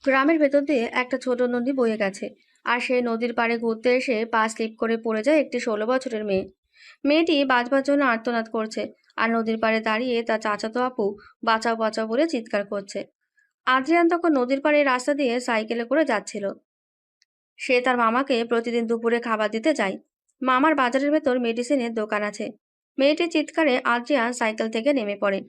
গ্রামের ভেতর দিয়ে একটা ছোট নদী বয়ে গেছে। আর সেই নদীর পাড়ে ঘুরতে এসে পা স্লিপ করে পড়ে যায় একটি 16 বছরের মেয়ে। মেয়েটি বাঁচবার জন্য আর্তনাদ করছে। আর নদীর পাড়ে দাঁড়িয়ে তার চাচাতো আপু বাঁচাও বাঁচাও বলে চিৎকার করছে। আদ্রিয়ান তখন নদীর পাড়ে রাস্তা দিয়ে সাইকেলে করে যাচ্ছিল। সে তার মামাকে প্রতিদিন দুপুরে খাবার দিতে যায়। মামার বাজারের ভেতর মেডিসিনের দোকান আছে। মেয়েটির চিৎকারে আদ্রিয়ান সাইকেল থেকে নেমে পড়ে।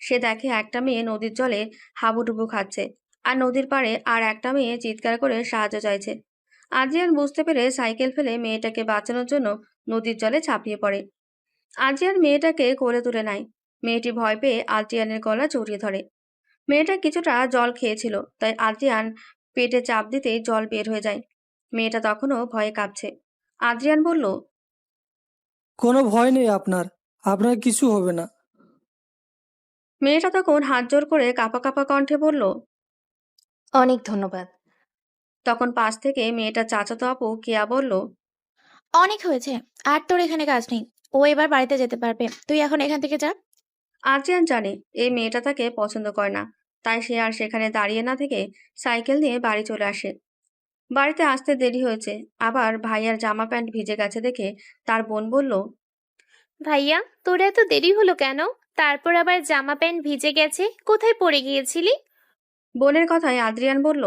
সে দেখে একটা মেয়ে নদীর জলে হাবুডুবু খাচ্ছে। আর নদীর পাড়ে আর একটা মেয়ে চিৎকার করে সাহায্য চাইছে। আদ্রিয়ান বুঝতে পেরে সাইকেল ফেলে মেয়েটাকে বাঁচানোর জন্য নদীর জলে ঝাঁপিয়ে পড়ে। আদ্রিয়ান মেয়েটাকে কোলে তুলে নেয়। মেয়েটি ভয় পেয়ে আদ্রিয়ানের গলা জড়িয়ে ধরে। মেয়েটা কিছুটা জল খেয়েছিল, তাই আদ্রিয়ান পেটে চাপ দিতেই জল বের হয়ে যায়। মেয়েটা তখনও ভয়ে কাঁপছে। আদ্রিয়ান বলল, কোনো ভয় নেই আপনার, আপনার কিছু হবে না। মেয়েটা তখন হাত জোর করে কাঁপা কাঁপা কণ্ঠে বলল। অনেক ধন্যবাদ। তখন পাশ থেকে মেয়েটার চাচাতো আপু কেয়া বলল, অনেক হয়েছে, আর তোর এখানে কাজ নেই। ও এবার বাড়িতে যেতে পারবে, তুই এখন এখান থেকে যা। আদ্রিয়ান জানে এই মেয়েটা তাকে পছন্দ করে না, তাই সে আর সেখানে দাঁড়িয়ে না থেকে সাইকেল নিয়ে বাড়ি চলে আসে। বাড়িতে আসতে দেরি হয়েছে, আবার ভাইয়ার জামা প্যান্ট ভিজে গেছে দেখে তার বোন বলল, ভাইয়া, তোর এত দেরি হলো কেন? তারপর আবার জামা প্যান্ট ভিজে গেছে, কোথায় পড়ে গিয়েছিলি? বোনের কথায় আদ্রিয়ান বলল,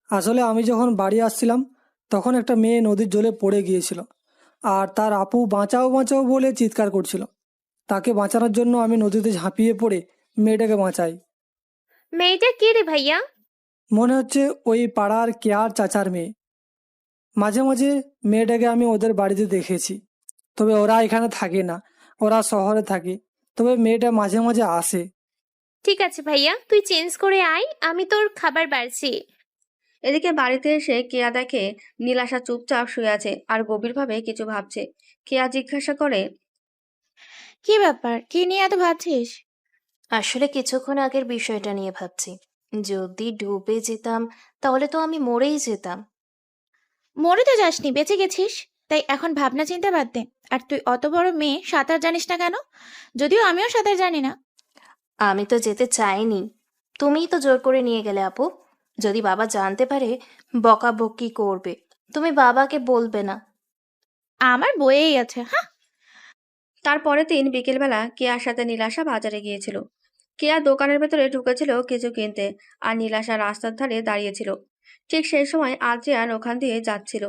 আসলে আমি যখন বাড়ি আসছিলাম তখন একটা মেয়ে নদীর জলে পড়ে গিয়েছিল, আর তার আপু বাঁচাও বাঁচাও বলে চিৎকার করছিল। তাকে বাঁচানোর জন্য আমি নদীতে ঝাঁপিয়ে পড়ে মেয়েটাকে বাঁচাই। মেয়েটা কে রে ভাইয়া? মনে হচ্ছে ওই পাড়ার কেয়ার চাচার মেয়ে। মাঝে মাঝে মেয়েটাকে আমি ওদের বাড়িতে দেখেছি, তবে ওরা এখানে থাকে না, ওরা শহরে থাকে। তবে মেয়েটা মাঝে মাঝে আসে। ঠিক আছে ভাইয়া, তুই চেঞ্জ করে আয়, আমি তোর খাবার বাড়ছি। এদিকে বাড়িতে এসে কেয়া দেখে নীলাশা চুপচাপ শুয়ে আছে আর গভীরভাবে কিছু ভাবছে। কেয়া জিজ্ঞাসা করে, কি ব্যাপার, কি নিয়ে এত ভাবছিস? আসলে কিছুক্ষণ আগের বিষয়টা নিয়ে ভাবছি। যদি ডুবে যেতাম তাহলে তো আমি মরেই যেতাম। মরে তো যাসনি, বেঁচে গেছিস। তাই এখন ভাবনা চিন্তা বাদ দে। আর তুই অত বড় মেয়ে, সাঁতার জানিস না কেন? যদিও আমিও সাঁতার জানি না। আমি তো যেতে চাইনি, তুমিই তো জোর করে নিয়ে গেলে আপু। যদি বাবা জানতে পারে বকাবকি করবে। তুমি বাবাকে বলবে না। আমার বইয়েই আছে, হ্যাঁ। তারপরের দিন বিকেলবেলা কেয়ার সাথে নীলাশা বাজারে গিয়েছিল। কেয়া দোকানের ভেতরে ঢুকেছিল কিছু কিনতে, আর নীলাশা রাস্তার ধারে দাঁড়িয়েছিল। ঠিক সেই সময় আদ্রিয়ান ওখান দিয়ে যাচ্ছিল।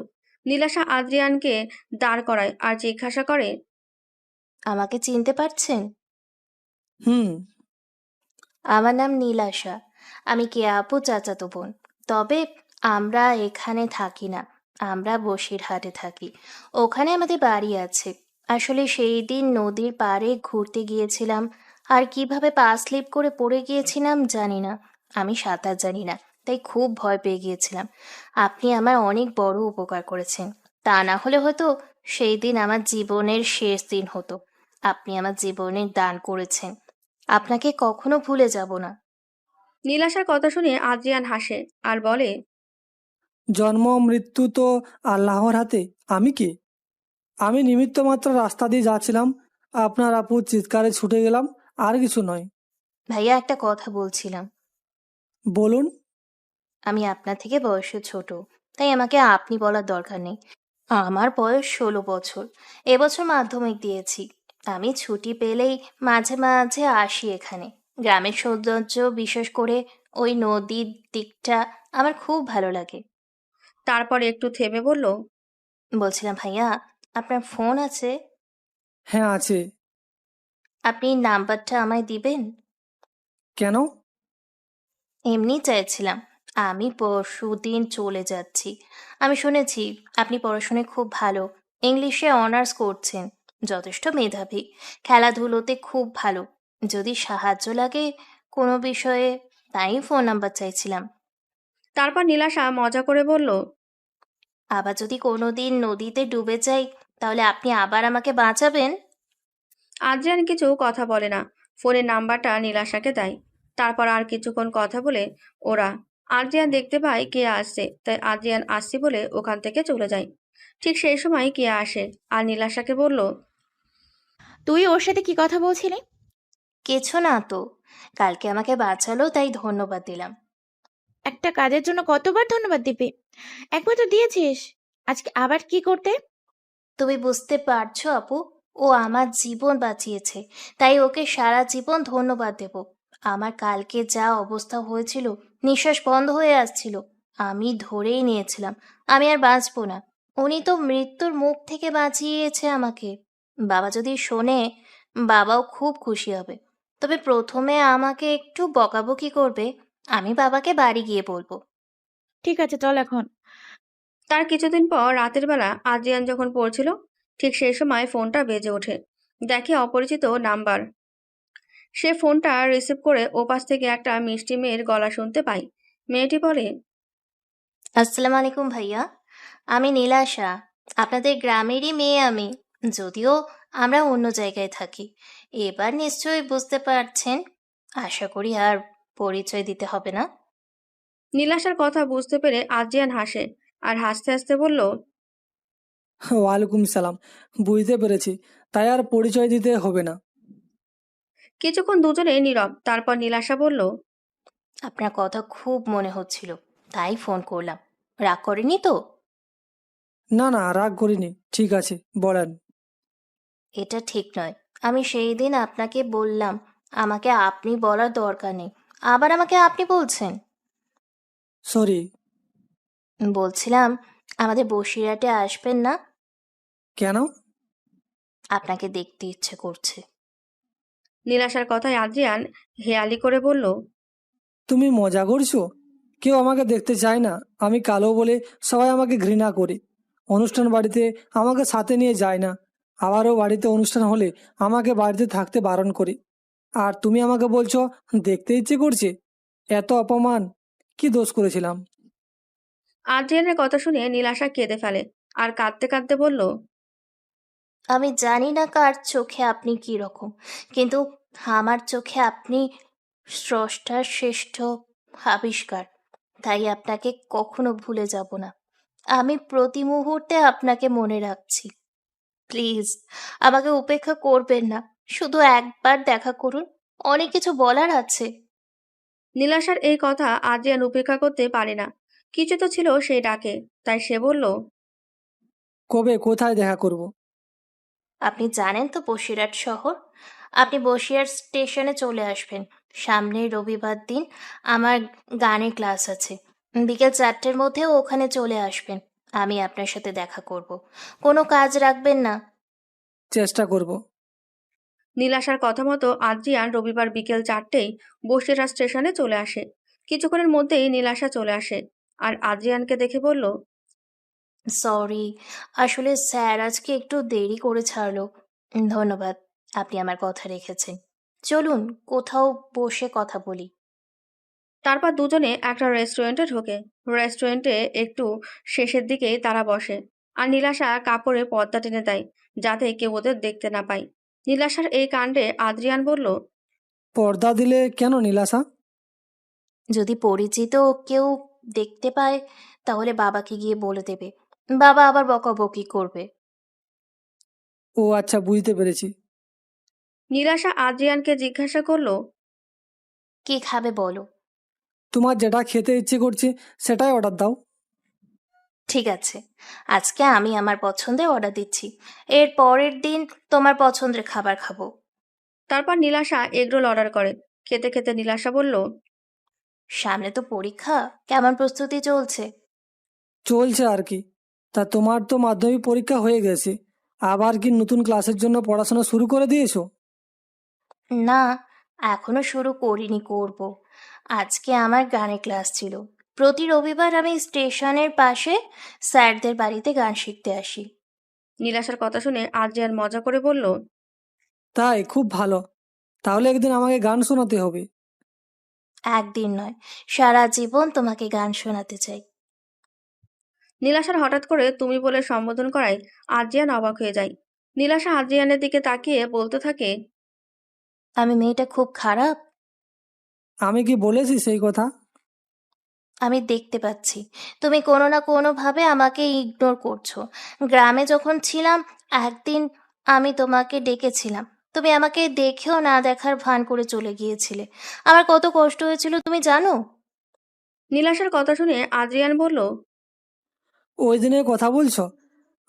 নীলাশা আদ্রিয়ানকে দাঁড় করায় আর জিজ্ঞাসা করে, আমাকে চিনতে পারছেন? হুম। আমার নাম নীলাশা। আমি কেয়া আপু চাচাতো বোন। তবে আমরা এখানে থাকি না, আমরা বসিরহাটে থাকি। ওখানে আমাদের বাড়ি আছে। আসলে সেই দিন নদীর পাড়ে ঘুরতে গিয়েছিলাম, আর কিভাবে পা স্লিপ করে পড়ে গিয়েছিলাম জানি না। আমি সাঁতার জানি না, তাই খুব ভয় পেয়ে গিয়েছিলাম। আপনি আমার অনেক বড় উপকার করেছেন। তা না হলে হয়তো সেই দিন আমার জীবনের শেষ দিন হতো। আপনি আমার জীবনের দান করেছেন, আপনাকে কখনো ভুলে যাব না। নীলাশার কথা শুনে আদ্রিয়ান হাসে আর বলে, জন্ম মৃত্যু তো আল্লাহর হাতে। আমি কি? আমি নিমিত্ত মাত্র রাস্তা দিয়ে যাচ্ছিলাম, আপনার আপুর চিৎকারে ছুটে গেলাম, আর কিছু নয়। ভাইয়া, একটা কথা বলছিলাম। বলুন। আমি আপনার থেকে বয়সে ছোট, তাই আমাকে আপনি বলার দরকার নেই। আমার বয়স 16 বছর। এবছর মাধ্যমিক দিয়েছি। আমি ছুটি পেলেই মাঝে মাঝে আসি এখানে। গ্রামের সৌন্দর্য, বিশেষ করে ওই নদীর দিকটা আমার খুব ভালো লাগে। তারপর একটু থেমে বলল, বলছিলাম ভাইয়া, আপনার ফোন আছে? হ্যাঁ আছে। আপনি নাম্বারটা আমায় দিবেন? কেন? এমনি চাইছিলাম। আমি পরশুদিন চলে যাচ্ছি। আমি শুনেছি আপনি পড়াশোনায় খুব ভালো। ইংলিশে অনার্স করছেন। যথেষ্ট মেধাবী। খেলাধুলোতে খুব ভালো। যদি সাহায্য লাগে কোনো বিষয়ে, তাই ফোন নাম্বার চাইছিলাম। তারপর নীলাশা মজা করে বলল, আবার যদি কোনোদিন নদীতে ডুবে যাই, তাহলে আপনি আবার আমাকে বাঁচাবেন? আদ্রিয়ান কিছু কথা বলে না, ফোনের নাম্বারটা নীলাশাকে দেয়। তারপর আর কিছুক্ষণ কথা বলে ওরা, আদ্রিয়ান দেখতে পায় কে আসছে, তাই আদ্রিয়ান আসছি বলে ওখান থেকে চলে যায়। ঠিক সেই সময় কে আসে আর নীলাশাকে বলল, তুই ওর সাথে কি কথা বলছিলি? কিছু না তো। কালকে আমাকে বাঁচালো, তাই ধন্যবাদ দিলাম। একটা কাজের জন্য কতবার ধন্যবাদ দিবি? একবার তো দিয়েছিস, আজকে আবার কি করতে? তুমি বুঝতে পারছো আপু, ও আমার জীবন বাঁচিয়েছে, তাই ওকে সারা জীবন ধন্যবাদ দেব। আমার কালকে যা অবস্থা হয়েছিল, নিঃশ্বাস বন্ধ হয়ে আসছিল, আমি ধরেই নিয়েছিলাম আমি আর বাঁচবো না। উনি তো মৃত্যুর মুখ থেকে বাঁচিয়েছে আমাকে। বাবা যদি শোনে, বাবাও খুব খুশি হবে। তবে প্রথমে আমাকে একটু বকাবকি করবে, আমি বাবাকে বাড়ি গিয়ে বলবো। ঠিক আছে, চল এখন। তার কিছুদিন পর রাতের বেলা আদ্রিয়ান যখন পড়ছিল, ঠিক সেই সময় ফোনটা বেজে ওঠে। দেখে অপরিচিত নাম্বার। সে ফোনটা রিসিভ করে ওপাশ থেকে একটা মিষ্টি মেয়ের গলা শুনতে পায়। মেয়েটি বলে, আসসালামু আলাইকুম ভাইয়া, আমি নীলাশা, আপনাদের গ্রামেরই মেয়ে আমি, যদিও আমরা অন্য জায়গায় থাকি। এবার নিশ্চয়ই বুঝতে পারছেন, আশা করি আর পরিচয় দিতে হবে না। নীলাশার কথা বুঝতে পেরে আদ্রিয়ান হাসে, আর হাসতে হাসতে বলল, ওয়ালাইকুম সালাম, বুঝতে পেরেছি, তাই আর পরিচয় দিতে হবে না। কিছুক্ষণ দুজনে নীরব। তারপর নীলাশা বলল, আপনার কথা খুব মনে হচ্ছিল, তাই ফোন করলাম। রাগ করেনি তো? না না, রাগ করিনি, ঠিক আছে, বলেন। এটা ঠিক নয়। আমি সেই দিন আপনাকে বললাম আমাকে আপনি বলার দরকার নেই, আবার আমাকে আপনি বলছেন। সরি। বলছিলাম, আমাদের বসিরহাটে আসবেন না? কেন? আপনাকে দেখতে ইচ্ছে করছে। নীলাশার কথায় আদ্রিয়ান হেয়ালি করে বলল, তুমি মজা করছো? কেউ আমাকে দেখতে চায় না। আমি কালো বলে সবাই আমাকে ঘৃণা করে। অনুষ্ঠান বাড়িতে আমাকে সাথে নিয়ে যায় না। আবারও বাড়িতে অনুষ্ঠান হলে আমাকে বাড়িতে থাকতে বারণ করে। আর তুমি আমাকে বলছো দেখতে ইচ্ছে করছে? এত অপমান! কি দোষ করেছিলাম? আদ্রিয়ানের কথা শুনে নীলাশা কেঁদে ফেলে, আর কাঁদতে কাঁদতে বলল, আমি জানি না কার চোখে আপনি কি রকম, কিন্তু আমার চোখে আপনি স্রষ্টার শ্রেষ্ঠ আবিষ্কার। তাই আপনাকে কখনো ভুলে যাব না। আমি প্রতি মুহূর্তে আপনাকে মনে রাখছি। প্লিজ আমাকে উপেক্ষা করবেন না, শুধু একবার দেখা করুন, অনেক কিছু বলার আছে। নীলাশার এই কথা আদ্রিয়ান উপেক্ষা করতে পারে না। কিছু তো ছিল সেই ডাকে। তাই সে বলল, কবে, কোথায় দেখা করব? আপনি জানেন তো বসিরহাট শহর। আপনি বসিরহাট স্টেশনে চলে আসবেন। সামনের রবিবার দিন আমার গানের ক্লাস আছে, বিকেল 4টের মধ্যে ওখানে চলে আসবেন। আমি আপনার সাথে দেখা করব। কোনো কাজ রাখবেন না। চেষ্টা করব। নীলাশার কথা মতো আদ্রিয়ান রবিবার বিকেল 4টেই বসিরহাট স্টেশনে চলে আসে। কিছুক্ষণের মধ্যেই নীলাশা চলে আসে, আর আদ্রিয়ানকে দেখে বলল, সরি, আসলে স্যার আজকে একটু দেরি করে ছাড়লো। ধন্যবাদ, আপনি আমার কথা রেখেছেন। চলুন কোথাও বসে কথা বলি। তারপর দুজনে একটা রেস্টুরেন্টে ঢোকে। রেস্টুরেন্টে একটু শেষের দিকেই তারা বসে, আর নীলাশা কাপড়ে পর্দা টেনে দেয়, যাতে কেউ ওদের দেখতে না পায়। নীলাশার এই কাণ্ডে আদ্রিয়ান বলল, পর্দা দিলে কেন নীলাশা? যদি পরিচিত কেউ দেখতে পায়, তাহলে বাবাকে গিয়ে বলে দেবে। বাবা আবার বকাবকি করবে। ও আচ্ছা, বুঝতে পেরেছি। নীলাশা আদ্রিয়ানকে জিজ্ঞাসা করলো, কি খাবে বলো? তোমার যেটা খেতে ইচ্ছে করছে সেটাই অর্ডার দাও। ঠিক আছে, আজকে আমি আমার পছন্দের অর্ডার দিচ্ছি। এর পরের দিন তোমার পছন্দের খাবার খাবো। তারপর নীলাশা এগরোল অর্ডার করে। খেতে খেতে নীলাশা বলল, সামনে তো পরীক্ষা, কেমন প্রস্তুতি চলছে? চলছে আর কি। তা তোমার তো মাধ্যমিক পরীক্ষা হয়ে গেছে, আবার কি নতুন ক্লাসের জন্য পড়াশোনা শুরু করে দিয়েছো? না, এখনো শুরু করিনি, করব। আজকে আমার গানের ক্লাস ছিল। প্রতি রবিবার আমি স্টেশনের পাশে স্যারদের বাড়িতে গান শিখতে আসি। নীলাশার কথা শুনে আদ্রিয়ান মজা করে বলল, তাই, খুব ভালো। তাহলে একদিন আমাকে গান শোনাতে হবে। একদিন নয়, সারা জীবন তোমাকে গান শোনাতে চাই। নীলাশার হঠাৎ করে তুমি বলে সম্বোধন করায় আদ্রিয়ান অবাক হয়ে যায়। নীলাশা আদ্রিয়ানের দিকে তাকিয়ে বলতে থাকে, আমি মেয়েটা খুব খারাপ? আমি কি বলেছি সেই কথা? আমি দেখতে পাচ্ছি তুমি কোনো না কোনোভাবে আমাকে ইগনোর করছো। গ্রামে যখন ছিলাম, একদিন আমি তোমাকে ডেকেছিলাম, তুমি আমাকে দেখেও না দেখার ভান করে চলে গিয়েছিলে। আমার কত কষ্ট হয়েছিল তুমি জানো? নীলাশার কথা শুনে আদ্রিয়ান বলল, ওই দিনের কথা বলছো?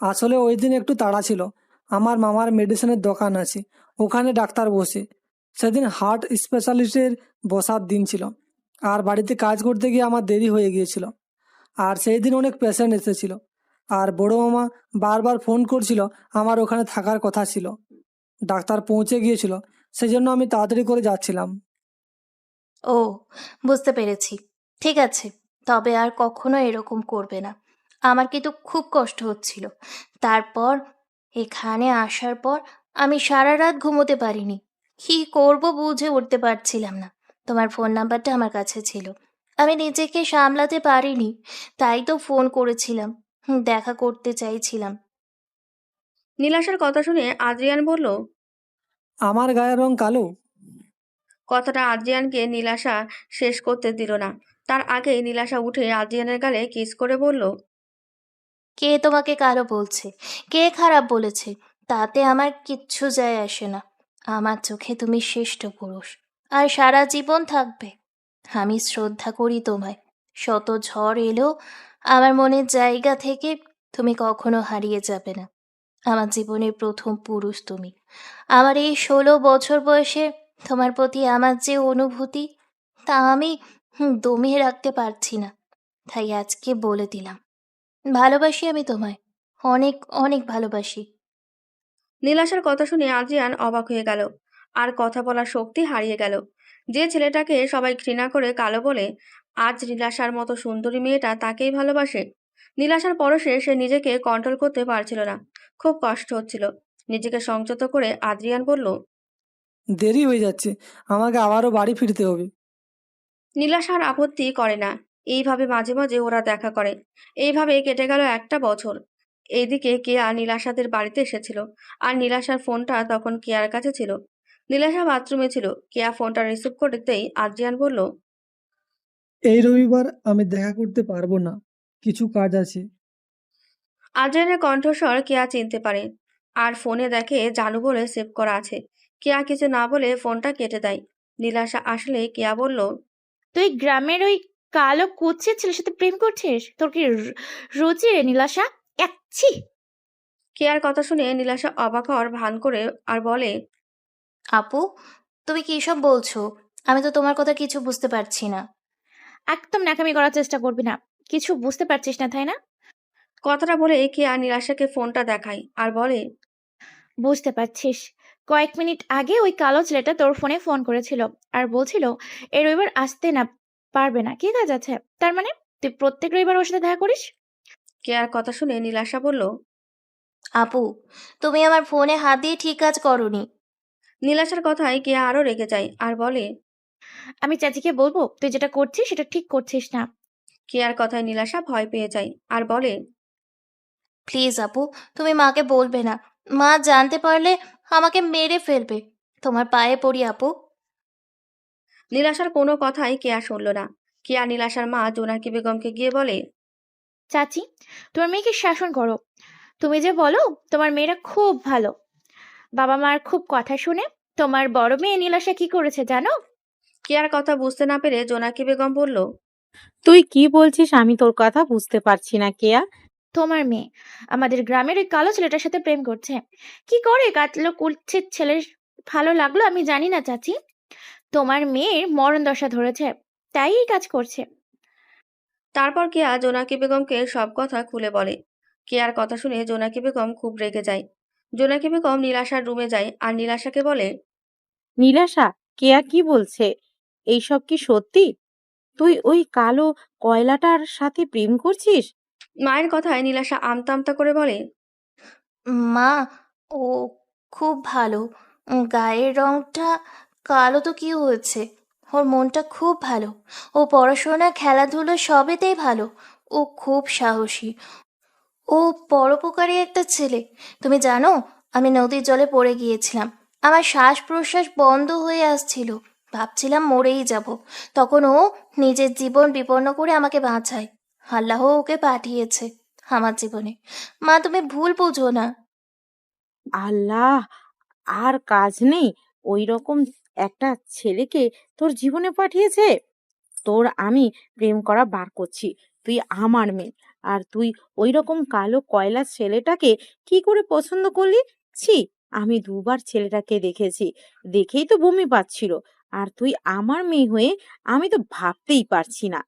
আসলে ওই দিন একটু তাড়া ছিল। আমার মামার মেডিসিনের দোকান আছে, ওখানে ডাক্তার বসে। সেদিন হার্ট স্পেশালিস্টের বসার দিন ছিল, আর বাড়িতে কাজ করতে গিয়ে আমার দেরি হয়ে গিয়েছিল। আর সেই দিন অনেক পেশেন্ট এসেছিল, আর বড় মামা বারবার ফোন করছিল। আমার ওখানে থাকার কথা ছিল, ডাক্তার পৌঁছে গিয়েছিল, সেই জন্য আমি তাড়াতাড়ি করে যাচ্ছিলাম। ও, বুঝতে পেরেছি। ঠিক আছে, তবে আর কখনো এরকম করবে না। আমার কিন্তু খুব কষ্ট হচ্ছিল। তারপর এখানে আসার পর আমি সারা রাত ঘুমোতে পারিনি। কি করব বুঝে উঠতে পারছিলাম না। তোমার ফোন নাম্বারটা আমার কাছে ছিল, আমি নিজেকে সামলাতে পারিনি, তাই তো ফোন করেছিলাম। দেখা করতে চাইছিলাম। নীলাশার কথা শুনে আদ্রিয়ান বলল, আমার গায়ের রং কালো। কথাটা আদ্রিয়ানকে নীলাশা শেষ করতে দিল না। তার আগেই নীলাশা উঠে আদ্রিয়ানের গালে কিস করে বলল, কে তোমাকে কারো বলছে, কে খারাপ বলেছে, তাতে আমার কিচ্ছু যায় আসে না। আমার চোখে তুমি শ্রেষ্ঠ পুরুষ, আর সারা জীবন থাকবে। আমি শ্রদ্ধা করি তোমায়। শত ঝড় এলেও আমার মনের জায়গা থেকে তুমি কখনো হারিয়ে যাবে না। আমার জীবনের প্রথম পুরুষ তুমি। আমার এই 16 বছর বয়সে তোমার প্রতি আমার যে অনুভূতি, তা আমি দমিয়ে রাখতে পারছি না। তাই আজকে বলে দিলাম, ভালোবাসি আমি তোমায়। অনেক অনেক ভালোবাসি। নীলাশার কথা শুনে আদ্রিয়ান অবাক হয়ে গেল, আর কথা বলার শক্তি হারিয়ে গেল। যে ছেলেটাকে সবাই ঘৃণা করে কালো বলে, আজ নীলাশার মতো সুন্দরী মেয়েটা তাকেই ভালোবাসে। নীলাশার পরশে সে নিজেকে কন্ট্রোল করতে পারছিল না। খুব কষ্ট হচ্ছিল। নিজেকে সংযত করে আদ্রিয়ান বলল, দেরি হয়ে যাচ্ছে, আমাকে আবারও বাড়ি ফিরতে হবে। নীলাশার আপত্তি করে না। এইভাবে মাঝে মাঝে ওরা দেখা করে। এইভাবে কেটে গেল একটা বছর। এইদিকে কেয়া নীলাশাদের বাড়িতে এসেছিল, আর নীলাশার ফোনটা তখন কেয়ার কাছে ছিল। নীলাশা বাথরুমে ছিল। কেয়া ফোনটা রিসিভ করতেই আদ্রিয়ান বলল, এই রবিবার আমি দেখা করতে পারবো না, কিছু কাজ আছে। আদ্রিয়ানের কণ্ঠস্বর কেয়া চিনতে পারে, আর ফোনে দেখে জানু বলে সেভ করা আছে। কেয়া কিছু না বলে ফোনটা কেটে দেয়। নীলাশা আসলে কেয়া বলল, তুই গ্রামের ওই কালো কুৎসিত ছেলের সাথে প্রেম করছিস? তোর কি রুচি রে নীলাশা? একছি। কেয়ার কথা শুনে নীলাশা অবাক হওয়ার ভান করে আর বলে, আপু, তুমি কি সব বলছো? আমি তো তোমার কথা কিছু বুঝতে পারছি না। একদম ন্যাকামি করার চেষ্টা করবি না। কিছু বুঝতে পারছিস না, তাই না? কথাটা বলে কেয়া নীলাশাকে ফোনটা দেখায় আর বলে, বুঝতে পারছিস। কয়েক মিনিট আগে ওই কালো ছেলেটা তোর ফোনে ফোন করেছিল, আর বলছিল এই রবিবার আসতে না পারবে না, কি কাজ আছে। তার মানে তুই প্রত্যেক রবিবার ওর সাথে দেখা করিস? কেয়ার কথা শুনে নীলাশা বলল, আপু, তুমি আমার ফোনে হাত দিয়ে ঠিক কাজ করনি। নীলাশার কথায় কেয়া আরো রেগে যায় আর বলে, আমি চাচিকে বলবো তুই যেটা করছিস সেটা ঠিক করছিস না। কেয়ার কথায় নীলাশা ভয় পেয়ে যায় আর বলে, প্লিজ আপু, তুমি মাকে বলবে না। মা জানতে পারলে আমাকে মেরে ফেলবে। তোমার পায়ে পড়ি আপু। নীলাশার কোনো কথাই কেয়া শুনল না। কেয়া নীলাশার মা জোনাকি বেগমকে গিয়ে বলে, চাচি, তোমার মেয়েকে শাসন করো। তুমি যে বলো তোমার মেয়েরা খুব ভালো, বাবা মার খুব কথা শুনে। তোমার বড় মেয়ে নীলাশা কি করেছে জানো? কেয়ার কথা বুঝতে না পেরে জোনাকি বেগম বলল, তুই কি বলছিস? আমি তোর কথা বুঝতে পারছি না, কেয়া। তোমার মেয়ে আমাদের গ্রামের ওই কালো ছেলেটার সাথে প্রেম করছে। কি করে কাটলো কুচ্ছিত ছেলের ভালো লাগলো আমি জানি না চাচি। তোমার মেয়ের মরণ দশা ধরেছে, তাই এই কাজ করছে। তারপর কেয়া জোনাকি বেগমকে সব কথা খুলে বলে। কেয়ার কথা শুনে জোনাকি বেগম খুব রেগে যায়। জোনাকি বেগম নীলাশার রুমে যায় আর নীলাশাকে বলে, নীলাশা, কেয়া কি বলছে? এইসব কি সত্যি? তুই ওই কালো কয়লাটার সাথে প্রেম করছিস? মায়ের কথায় নীলাশা আমতা আমতা করে বলে, মা, ও খুব ভালো। গায়ের রংটা কালো তো কি হয়েছে? ওর মনটা খুব ভালো। ও পড়াশোনা খেলাধুলো সবেতেই ভালো। ও খুব সাহসী। ও পরোপকারী একটা ছেলে। তুমি জানো, আমি নদীর জলে পড়ে গিয়েছিলাম। আমার শ্বাস প্রশ্বাস বন্ধ হয়ে আসছিল। ভাবছিলাম মরেই যাব। তখন ও নিজের জীবন বিপন্ন করে আমাকে বাঁচায়। আল্লাহ ওকে পাঠিয়েছে আমার জীবনে। মা, তুমি ভুল বুঝো না। আল্লাহ, আর কাজ নেই? ওই রকম একটা ছেলেকে তোর জীবনে পাঠিয়েছে? তোর আমি প্রেম করা বার করছি। তুই আমার মেয়ে, আর তুই ওই রকম কালো কয়লা ছেলেটাকে কি করে পছন্দ করলি? ছি! আমি দুবার ছেলেটাকে দেখেছি, দেখেই তো বমি পাচ্ছিল। আর তুই আমার মেয়ে হয়ে আমি তো ভাবতেই পারছি না।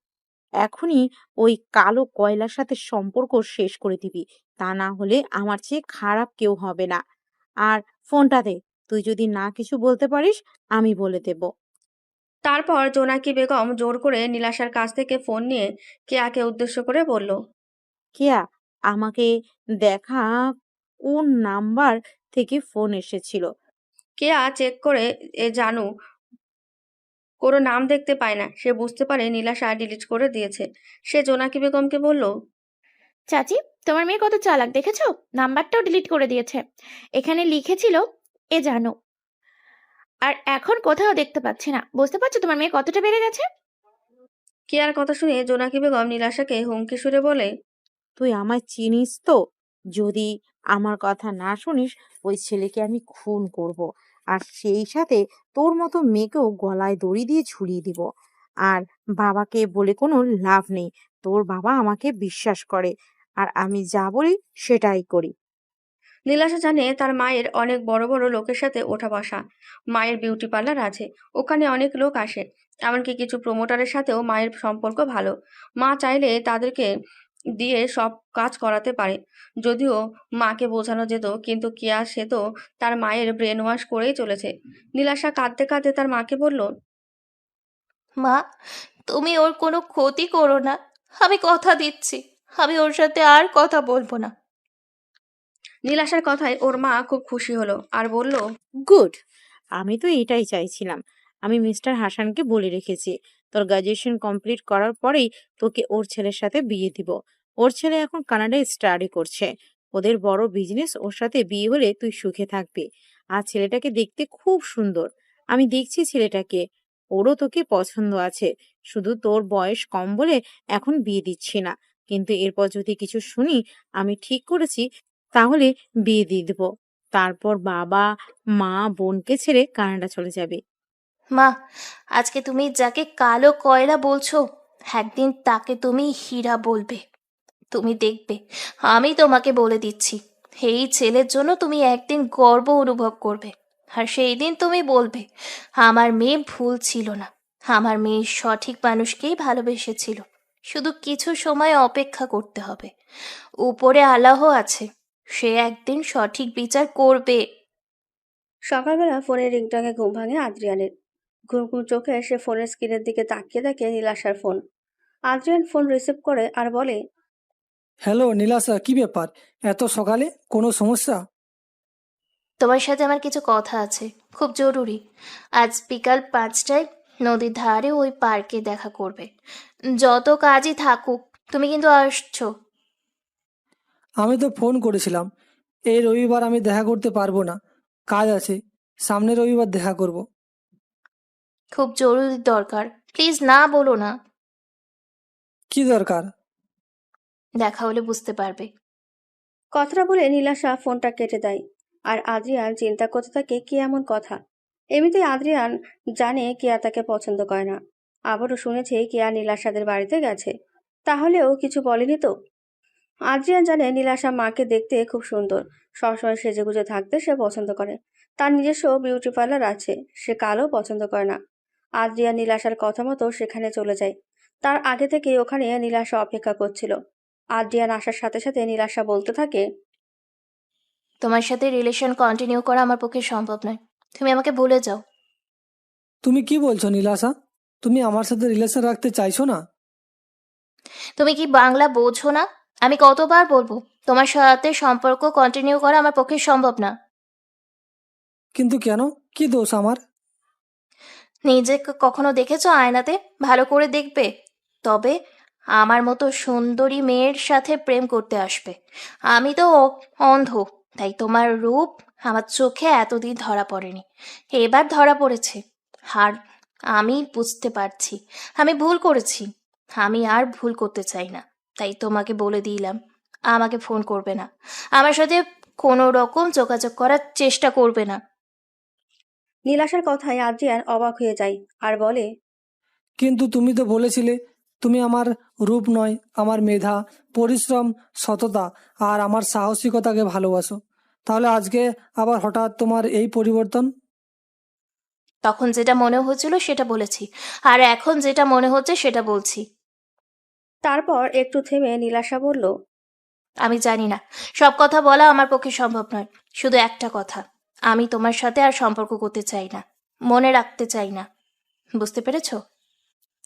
এখনই ওই কালো কয়লার সাথে সম্পর্ক শেষ করে দিবি, তা না হলে আমার চেয়ে খারাপ কেউ হবে না। আর ফোনটা দে, তুই যদি না কিছু বলতে পারিস আমি বলে দেব। তারপর জোনাকি বেগম জোর করে নীলাশার কাছ থেকে ফোন নিয়ে কেয়াকে উদ্দেশ্য করে বলল, কেয়া, আমাকে দেখা কোন নাম্বার থেকে ফোন এসেছিল? কেয়া চেক করে জানু কোনো নাম দেখতে পায় না। সে বুঝতে পারে নীলাশা ডিলিট করে দিয়েছে। সে জোনাকি বেগমকে বলল, চাচি, তোমার মেয়ে কত চালাক দেখেছো? নাম্বারটাও ডিলিট করে দিয়েছে। এখানে লিখেছিল এ জানো, আর এখন কোথাও দেখতে পাচ্ছি না। বুঝতে পারছো তোমার মেয়ে কতটা বেড়ে গেছে? কেয়ার কথা শুনে জোনাকি বেগম নীলাশাকে হুমকি সুরে বলে, তুই আমায় চিনিস তো? যদি আমার কথা না শুনিস, ওই ছেলেকে আমি খুন করব। আর সেই সাথে তোর মতো মেয়েকেও গলায় দড়ি দিয়ে ঝুলিয়ে দিব। আর বাবাকে বলে কোনো লাভ নেই, তোর বাবা আমাকে বিশ্বাস করে, আর আমি যা বলি সেটাই করি। নীলাশা জানে তার মায়ের অনেক বড় বড় লোকের সাথে ওঠা বসা। মায়ের বিউটি পার্লার আছে, ওখানে অনেক লোক আসে। এমনকি কিছু প্রমোটারের সাথেও মায়ের সম্পর্ক ভালো। মা চাইলে তাদেরকে দিয়ে সব কাজ করাতে পারে। যদিও মাকে বোঝানো যেত, কিন্তু কিয়া সে তো তার মায়ের ব্রেন ওয়াশ করেই চলেছে। নীলাশা কাঁদতে কাঁদতে তার মাকে বলল, মা, তুমি ওর কোনো ক্ষতি করো না। আমি কথা দিচ্ছি, আমি ওর সাথে আর কথা বলবো না। নীলাশার কথায় ওর মা খুব খুশি হলো আর বলল, গুড! আমি তো এটাই চাইছিলাম। আমি মিস্টার হাসানকে বলে রেখেছি, তোর গ্রাজুয়েশন কমপ্লিট করার পরেই তোকে ওর ছেলের সাথে বিয়ে দিব। ওর ছেলে এখন কানাডায় স্টাডি করছে। ওদের বড় বিজনেস, ওর সাথে বিয়ে হলে তুই সুখে থাকবি। আর ছেলেটাকে দেখতে খুব সুন্দর। আমি দেখছি ছেলেটাকে, ওরও তোকে পছন্দ আছে। শুধু তোর বয়স কম বলে এখন বিয়ে দিচ্ছি না, কিন্তু এরপর যদি কিছু শুনি আমি ঠিক করেছি, তাহলে বিয়ে দিয়ে দেবো। তারপর বাবা, মা, বোনকে ছেড়ে কানাডা চলে যাবে। মা, আজকে তুমি যাকে কালো কয়লা বলছো, একদিন তাকে তুমি হীরা বলবে। তুমি দেখবে, আমি তোমাকে বলে দিচ্ছি, এই ছেলের জন্য তুমি একদিন গর্ব অনুভব করবে। আর সেই দিন তুমি বলবে, আমার মেয়ে ভুল ছিল না, আমার মেয়ে সঠিক মানুষকেই ভালোবেসেছিল। শুধু কিছু সময় অপেক্ষা করতে হবে। উপরে আল্লাহ আছে, সে একদিন সঠিক বিচার করবে। সকালবেলা ফোনের রিংটনে ঘুম ভাঙে আদ্রিয়ানের। ঘুম ঘুম চোখে সে ফোনের স্ক্রিনের দিকে তাকিয়ে দেখে নীলাশার ফোন। আদ্রিয়ান ফোন রিসিভ করে আর বলে, হ্যালো নীলাশা, কি ব্যাপার? এত সকালে কোনো সমস্যা? তোমার সাথে আমার কিছু কথা আছে, খুব জরুরি। আজ বিকাল 5টায় নদীর ধারে ওই পার্কে দেখা করবে। যত কাজই থাকুক, তুমি কিন্তু আসছো। আমি তো ফোন করেছিলাম, এই রবিবার আমি দেখা করতে পারবো না, কাজ আছে। সামনের রবিবার দেখা করব। খুব জরুরি দরকার, প্লিজ না বলো না। কি দরকার? দেখা হলে বুঝতে পারবে। কথাটা বলে নীলাশা ফোনটা কেটে দেয়। আর আদ্রিয়ান চিন্তা করতে থাকে কি এমন কথা। এমনিতেই আদ্রিয়ান জানে কেয়া তাকে পছন্দ করে না। আবারও শুনেছে কেয়া নীলাশাদের বাড়িতে গেছে, তাহলেও কিছু বলেনি তো। আদ্রিয়ান জানে নীলাশা মাকে দেখতে খুব সুন্দর, সবসময় সেজেগুজে থাকতে সে পছন্দ করে। তার নিজস্ব বিউটি পার্লার আছে, সে কালো পছন্দ করে না। আদ্রিয়ান নীলাশার কথা মতো সেখানে চলে যায়। তার আগে থেকেই ওখানে নীলাশা অপেক্ষা করছিল। আদ্রিয়ান আসার সাথে সাথে নীলাশা বলতে থাকে, তোমার সাথে রিলেশন কন্টিনিউ করা আমার পক্ষে সম্ভব নয়, তুমি আমাকে ভুলে যাও। তুমি কি বলছো নীলাশা? তুমি আমার সাথে রিলেশন রাখতে চাইছো না? তুমি কি বাংলা বোঝো না? আমি কতবার বলবো, তোমার সাথে সম্পর্ক কন্টিনিউ করা আমার পক্ষে সম্ভব না। কিন্তু কেন? কি দোষ আমার? নিজেকে কখনো দেখেছো আয়নাতে? ভালো করে দেখবে, তবে আমার মতো সুন্দরী মেয়ের সাথে প্রেম করতে আসবে। আমি তো অন্ধ, তাই তোমার রূপ আমার চোখে এতদিন ধরা পড়েনি, এবার ধরা পড়েছে। আর আমি বুঝতে পারছি আমি ভুল করেছি। আমি আর ভুল করতে চাই না, তাই তোমাকে বলে দিলাম, আমাকে ফোন করবে না, আমার সাথে কোনো রকম যোগাযোগ করার চেষ্টা করবে না। নীলাশার কথায় আদ্রিয়ান অবাক হয়ে যায় আর বলে, কিন্তু তুমি তো বলেছিলে তুমি আমার রূপ নয়, আমার মেধা, পরিশ্রম, সততা আর আমার সাহসিকতাকে ভালোবাসো। তাহলে আজকে আবার হঠাৎ তোমার এই পরিবর্তন? তখন যেটা মনে হচ্ছিল সেটা বলেছি, আর এখন যেটা মনে হচ্ছে সেটা বলছি। তারপর একটু থেমে নীলাশা বলল, আমি জানি না, সব কথা বলা আমার পক্ষে সম্ভব নয়। শুধু একটা কথা, আমি তোমার সাথে আর সম্পর্ক করতে চাই না, মনে রাখতে চাই না। বুঝতে পেরেছো?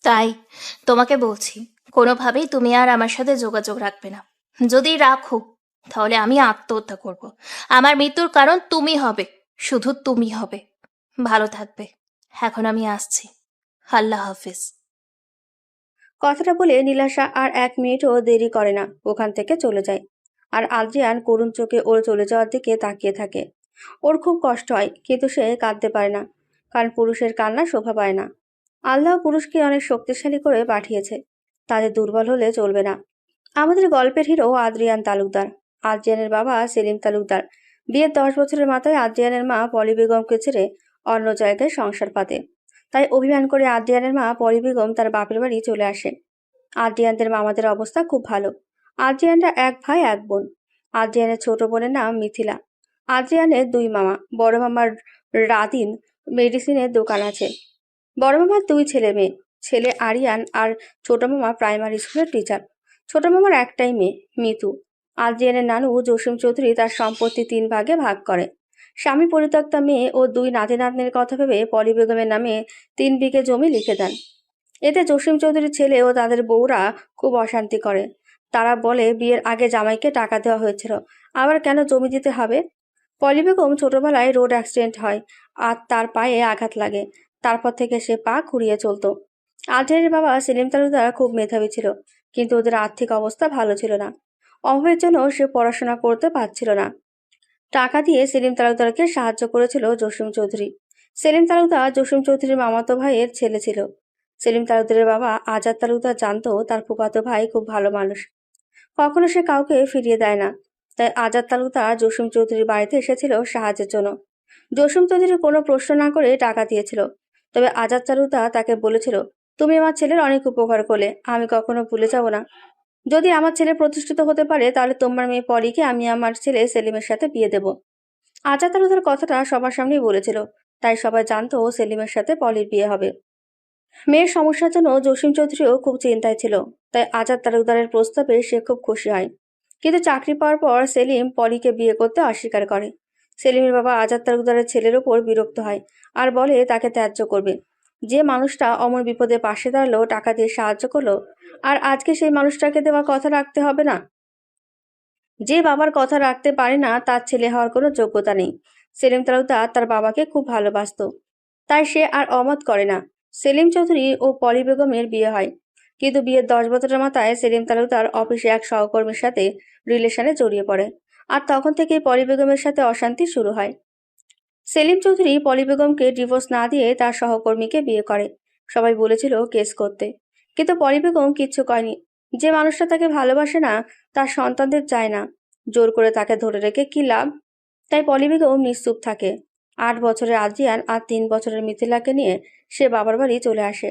তাই তোমাকে বলছি, কোনোভাবেই তুমি আর আমার সাথে যোগাযোগ রাখবে না। যদি রাখো তাহলে আমি আত্মহত্যা করব। আমার মৃত্যুর কারণ তুমি হবে, শুধু তুমি হবে। ভালো থাকবে। এখন আমি আসছি। আল্লাহ হাফিজ। কথাটা বলে নীলাশা আর 1 মিনিটও দেরি করে না, ওখান থেকে চলে যায়। আর আদ্রিয়ান করুণ চোখে ওর চলে যাওয়ার দিকে তাকিয়ে থাকে। ওর খুব কষ্ট হয়, কিন্তু সে কাঁদতে পারে না, কারণ পুরুষের কান্না শোভা পায় না। আল্লাহ পুরুষকে অনেক শক্তিশালী করে পাঠিয়েছে, তাদের দুর্বল হলে চলবে না। আমাদের গল্পের হিরো আদ্রিয়ান তালুকদার। আদ্রিয়ানের বাবা সেলিম তালুকদার। বিয়ের 10 বছরের মাথায় আদ্রিয়ানের মা পলি বেগমকে ছেড়ে অন্য জায়গায় সংসার পাতে। তাই অভিমান করে আদ্রিয়ানের মা পলি বেগম তার বাপের বাড়ি চলে আসে। আদ্রিয়ানদের মামাদের অবস্থা খুব ভালো। আদ্রিয়ানরা 1 ভাই 1 বোন। আদ্রিয়ানের ছোট বোনের নাম মিথিলা। আদ্রিয়ানের 2 মামা। বড় মামার রাদিন মেডিসিনের দোকান আছে। বড় মামার 2 ছেলে মেয়ে। ছেলে আরিয়ান আর ছোট মামা প্রাইমারি স্কুলের টিচার। ছোট মামার একটাই মেয়ে, মিতু। আদ্রিয়ানের নানু জসিম চৌধুরী তার সম্পত্তি 3 ভাগে ভাগ করে। স্বামী পরিত্যক্তা মেয়ে ও 2 নাতি-নাতনির কথা ভেবে পলি বেগমের নামে 3 বিঘে জমি লিখে দেন। এতে জসিম চৌধুরীর ছেলে ও তাদের বউরা খুব অশান্তি করে। তারা বলে বিয়ের আগে জামাইকে টাকা দেওয়া হয়েছিল, আবার কেন জমি দিতে হবে। পলি বেগম ছোটবেলায় রোড অ্যাক্সিডেন্ট হয় আর তার পায়ে আঘাত লাগে। তারপর থেকে সে পা খুঁড়িয়ে চলতো। আজহারের বাবা সেলিম তালুকদার খুব মেধাবী ছিল, কিন্তু ওদের আর্থিক অবস্থা ভালো ছিল না। অভাবের জন্য সে পড়াশোনা করতে পারছিল না। টাকা দিয়ে সেলিম তালুকদারকে সাহায্য করেছিল জসিম চৌধুরী। সেলিম তালুকদার জসিম চৌধুরীর মামাতো ভাইয়ের ছেলে ছিল। সেলিম তালুকদারের বাবা আজাদ তালুকদার জানতো তার ফুফাতো ভাই খুব ভালো মানুষ, কখনো সে কাউকে ফিরিয়ে দেয় না। তাই আজাদ তালুকদার জসিম চৌধুরীর বাড়িতে এসেছিল সাহায্যের জন্য। জসিম চৌধুরী কোনো প্রশ্ন না করে টাকা দিয়েছিল। তবে আজাদ তালুকদার তাকে বলেছিল, তুমি আমার ছেলের অনেক উপকার করলে, আমি কখনো ভুলে যাব না। যদি আমার ছেলে প্রতিষ্ঠিত হতে পারে তাহলে তোমার মেয়ে পলিকে আমি আমার ছেলে সেলিমের সাথে বিয়ে দেব। আজাদ তালুকদার কথাটা সবার সামনেই বলেছিল, তাই সবাই জানতো সেলিমের সাথে পলির বিয়ে হবে। মেয়ের সমস্যার জন্য জসিম চৌধুরীও খুব চিন্তায় ছিল। তাই আজাদ তালুকদারের প্রস্তাবে সে খুব খুশি হয়। কিন্তু চাকরি পাওয়ার পর সেলিম পলিকে বিয়ে করতে অস্বীকার করে। সেলিমের বাবা আজাদ তালুকদারের ছেলের ওপর বিরক্ত হয় আর বলে তাকে ত্যায্য করবে। যে মানুষটা অমর বিপদে পাশে দাঁড়ালো, টাকা দিয়ে সাহায্য করলো, আর আজকে সেই মানুষটাকে দেওয়া কথা রাখতে হবে না? যে বাবার কথা রাখতে পারে না তার ছেলে হওয়ার কোনো যোগ্যতা নেই। সেলিম তালুকদার তার বাবাকে খুব ভালোবাসতো, তাই সে আর অমত করে না। সেলিম চৌধুরী ও পলি বেগমের বিয়ে হয়। কিন্তু বিয়ের 10 বছরের মাথায় সেলিম তালুকদার অফিসে এক সহকর্মীর সাথে রিলেশনে জড়িয়ে পড়ে। আর তখন থেকেই পলি বেগমের সাথে অশান্তি শুরু হয়। সেলিম চৌধুরী পলি বেগমকে ডিভোর্স না দিয়ে তার সহকর্মীকে বিয়ে করে। সবাই বলেছিল কেস করতে, কিন্তু পলি বেগম কিচ্ছু করেনি। যে মানুষটা তাকে ভালোবাসে না, তার সন্তানদের চায় না, জোর করে তাকে ধরে রেখে কি লাভ? তাই পলি বেগম নিশ্চুপ থাকে। 8 বছরের আদ্রিয়ান আর 3 বছরের মিথিলাকে নিয়ে সে বাবার বাড়ি চলে আসে।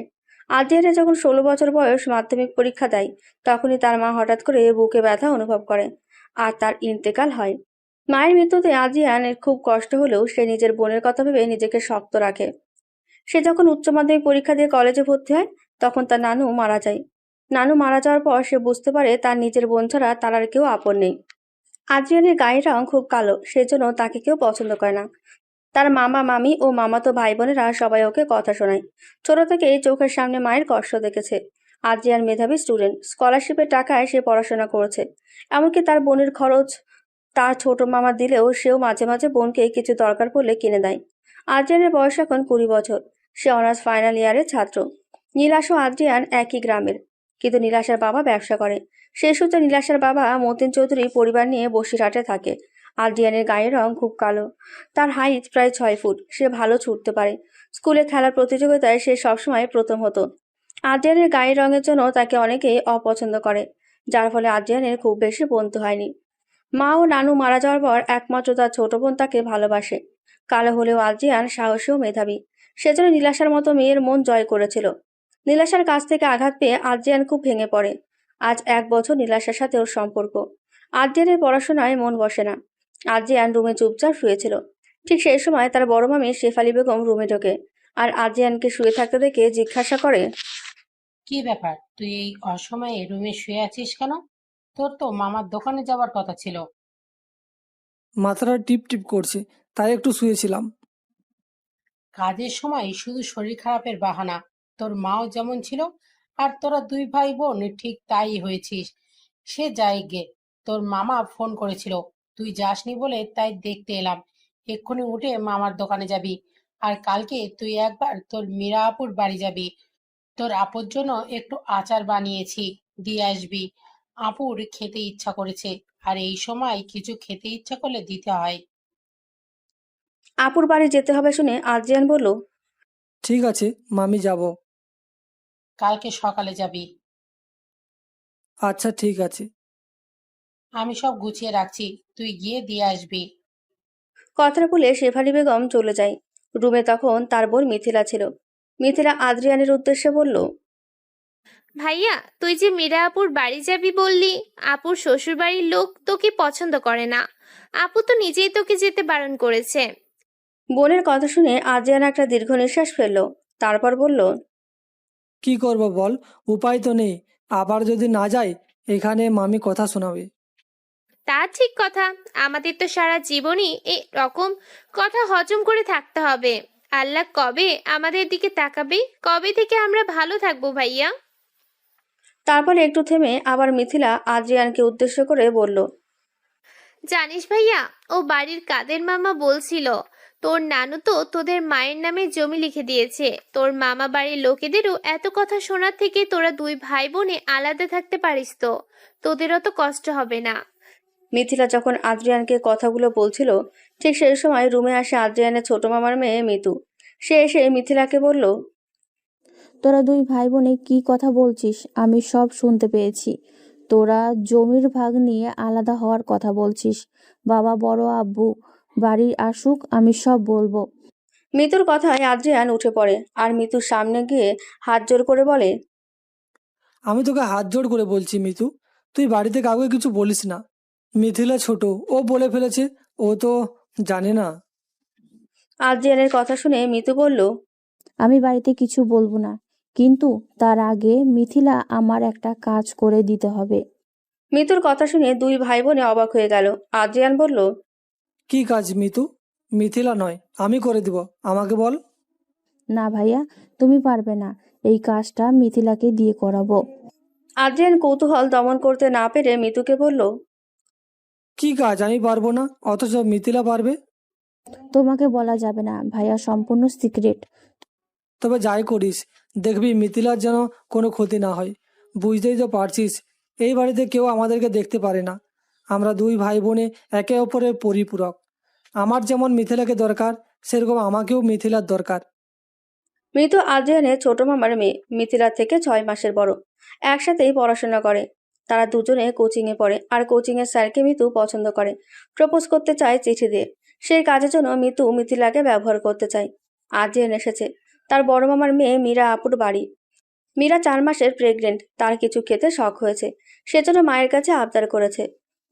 আদ্রিয়ানের যখন 16 বছর বয়স, মাধ্যমিক পরীক্ষা দেয়, তখনই তার মা হঠাৎ করে বুকে ব্যথা অনুভব করে আর তার ইন্তেকাল হয়। মায়ের মৃত্যুতে আদ্রিয়ানের খুব কষ্ট হলেও সে নিজের বোনের কথা ভেবে নিজেকে শক্ত রাখে। সে যখন উচ্চ মাধ্যমিক পরীক্ষা দিয়ে কলেজে ভর্তি হয়, তখন তার নানু মারা যায়। নানু মারা যাওয়ার পর সে বুঝতে পারে তার নিজের বোন ছাড়া তার আর কেউ আপন নেই। আদ্রিয়ানের গায়ের রং খুব কালো, সেজন্য তাকে কেউ পছন্দ করে না। তার মামা মামি ও মামাতো ভাই বোনেরা সবাই ওকে কথা শোনায়। ছোট থেকেই চোখের সামনে মায়ের কষ্ট দেখেছে। আদ্রিয়ান মেধাবী স্টুডেন্ট, স্কলারশিপের টাকায় সে পড়াশোনা করেছে। এমনকি তার বোনের খরচ তার ছোট মামা দিলেও সেও মাঝে মাঝে বোনকে কিছু দরকার পড়লে কিনে দেয়। আদ্রিয়ানের বয়স এখন 20 বছর। সে অনার্স ফাইনাল ইয়ারের ছাত্র। নীলাশ ও আদ্রিয়ান একই গ্রামের, কিন্তু নীলাশার বাবা ব্যবসা করে। সেই সূত্রে নীলাশার বাবা মতিন চৌধুরী পরিবার নিয়ে বসিরহাটে থাকে। আদ্রিয়ানের গায়ের রং খুব কালো। তার হাইট প্রায় 6 ফুট। সে ভালো ছুটতে পারে। স্কুলে খেলার প্রতিযোগিতায় সে সবসময় প্রথম হতো। আদ্রিয়ানের গায়ের রঙের জন্য তাকে অনেকেই অপছন্দ করে, যার ফলে আদ্রিয়ানের খুব বেশি বন্ধু হয়নি। মা ও নানু মারা যাওয়ার পর একমাত্র তার ছোট বোন তাকে ভালোবাসে। কালো হলেও আদ্রিয়ান সাহসী ও মেধাবী, সেজন্য নীলাশার মতো মেয়ের মন জয় করেছিল। নীলাশার কাছ থেকে আঘাত পেয়ে আদ্রিয়ান খুব ভেঙে পড়ে। আজ 1 বছর নীলাশার সাথে ওর সম্পর্ক। আদ্রিয়ানের পড়াশোনায় মন বসে না। আদ্রিয়ান রুমে চুপচাপ শুয়েছিল। ঠিক সেই সময় তার বড় মামি শেফালি বেগম রুমে ঢোকে আর আদ্রিয়ানকে শুয়ে থাকতে দেখে জিজ্ঞাসা করে, কি ব্যাপার, তুই এই অসময়ে রুমে শুয়ে আছিস কেন? তোর তো মামার দোকানে যাওয়ার কথা ছিল। মাথাটা টিপ টিপ করছে, তাই একটু শুয়েছিলাম। কাজের সময় শুধু শরীর খারাপের বাহানা। তোর মাও যেমন ছিল, আর তোরা দুই ভাই বোন ঠিক তাই হয়েছিস। সে যাই গে, তোর মামা ফোন করেছিল, তুই যাসনি বলে তাই দেখতে এলাম। এক্ষুনি উঠে মামার দোকানে যাবি। আর কালকে তুই একবার তোর মীরা আপুর বাড়ি যাবি। তোর আপুর জন্য একটু আচার বানিয়েছি, দিয়ে আসবি। আপুর খেতে ইচ্ছা করেছে, আর এই সময় কিছু খেতে ইচ্ছা করলে দিতে হয়। আপুর বাড়ি যেতে হবে শুনে আদ্রিয়ান বলল, ঠিক আছে মামি, যাব। কালকে সকালে যাবি। আচ্ছা ঠিক আছে। আমি সব গুছিয়ে রাখছি, তুই গিয়ে দিয়ে আসবি। কথাটা বলে শেফালি বেগম চলে যায়। রুমে তখন তার বোন মিথিলা ছিল। মিথিলা আদ্রিয়ানের উদ্দেশ্যে বলল, ভাইয়া, তুই যে মীরা আপুর বাড়ি যাবি বললি, আপুর শ্বশুর বাড়ির লোক তোকে পছন্দ করে না। আপু তো নিজেই তোকে যেতে বারণ করেছে। বোনের কথা শুনে আদ্রিয়ান একটা দীর্ঘ নিঃশ্বাস ফেলল। তারপর বলল, কি করব বল, উপায় তো নেই। আবার যদি না যাই, এখানে মামি কথা শোনাবে। তা ঠিক কথা, আমাদের তো সারা জীবনই এই রকম কথা হজম করে থাকতে হবে। আল্লাহ কবে আমাদের দিকে তাকাবে? কবে থেকে আমরা ভালো থাকবো ভাইয়া? তারপর একটু থেমে আবার মিথিলা আদ্রিয়ানকে উদ্দেশ্য করে বলল, জানিস ভাইয়া, ও বাড়ির কাদের মামা বলছিল তোর নানু তো তোদের মায়ের নামে জমি লিখে দিয়েছে। তোর মামা বাড়ির লোকেদেরও এত কথা শোনার থেকে তোরা দুই ভাই বোনে আলাদা থাকতে পারিস তো, তোদেরও তো কষ্ট হবে না। মিথিলা যখন আদ্রিয়ানকে কথাগুলো বলছিল, ঠিক সেই সময় রুমে আসে আদ্রিয়ানের ছোট মামার মেয়ে মিতু। সে এসে মিথিলাকে বলল, তোরা দুই ভাই বোনে কি কথা বলছিস? আমি সব শুনতে পেয়েছি। তোরা জমির ভাগ নিয়ে আলাদা হওয়ার কথা বলছিস। বাবা বড় আব্বু বাড়ি আসুক, আমি সব বলবো। মিতুর কথায় আদ্রিয়ান উঠে পড়ে আর মিতুর সামনে গিয়ে হাত জোর করে বলে, আমি তোকে হাত জোড় করে বলছি মিতু, তুই বাড়িতে কাউকে কিছু বলিস না। মিথিলা ছোট, ও বলে ফেলেছে, ও তো জানে না। আদ্রিয়ানের কথা শুনে মিতু বলল, আমি বাড়িতে কিছু বলবো না, কিন্তু তার আগে মিথিলা আমার একটা কাজ করে দিতে হবে। মিতুর কথা শুনে দুই ভাই বোনে অবাক হয়ে গেল। আদ্রিয়ান বলল, কি কাজ মিতু? মিথিলা নয়, আমি করে দিব, আমাকে বল। না ভাইয়া, তুমি পারবে না। এই কাজটা মিথিলাকে দিয়ে করাবো। আদ্রিয়ান কৌতূহল দমন করতে না পেরে মিতুকে বলল, কি কাজ আমি পারবো না, অথচ মিথিলা পারবে? তোমাকে বলা যাবে না ভাইয়া, সম্পূর্ণ সিক্রেট। তবে যাই করিস, দেখবি মিথিলার যেন কোনো ক্ষতি না হয়। বুঝতেই তো পারছিস, এই বাড়িতে কেউ আমাদেরকে দেখতে পারে না। আমরা দুই ভাই বোনে একে অপরের পরিপূরক। আমার যেমন মিথিলাকে দরকার, সেরকম আমাকেও মিথিলার দরকার। মিতু আদ্রিয়ানের ছোট মামার মেয়ে, মিথিলার থেকে 6 মাসের বড়। একসাথেই পড়াশোনা করে। তারা দুজনে কোচিংয়ে পড়ে আর কোচিংয়ের স্যারকে মিতু পছন্দ করে। প্রপোজ করতে চায় চিঠি দিয়ে। সেই কাজের জন্য মিতু মিথিলাকে ব্যবহার করতে চায়। আদ্রিয়ান এসেছে তার বড় মামার মেয়ে মীরা আপুর বাড়ি। মীরা 4 মাসের প্রেগনেন্ট। তার কিছু খেতে শখ হয়েছে, সেজন্য মায়ের কাছে আবদার করেছে।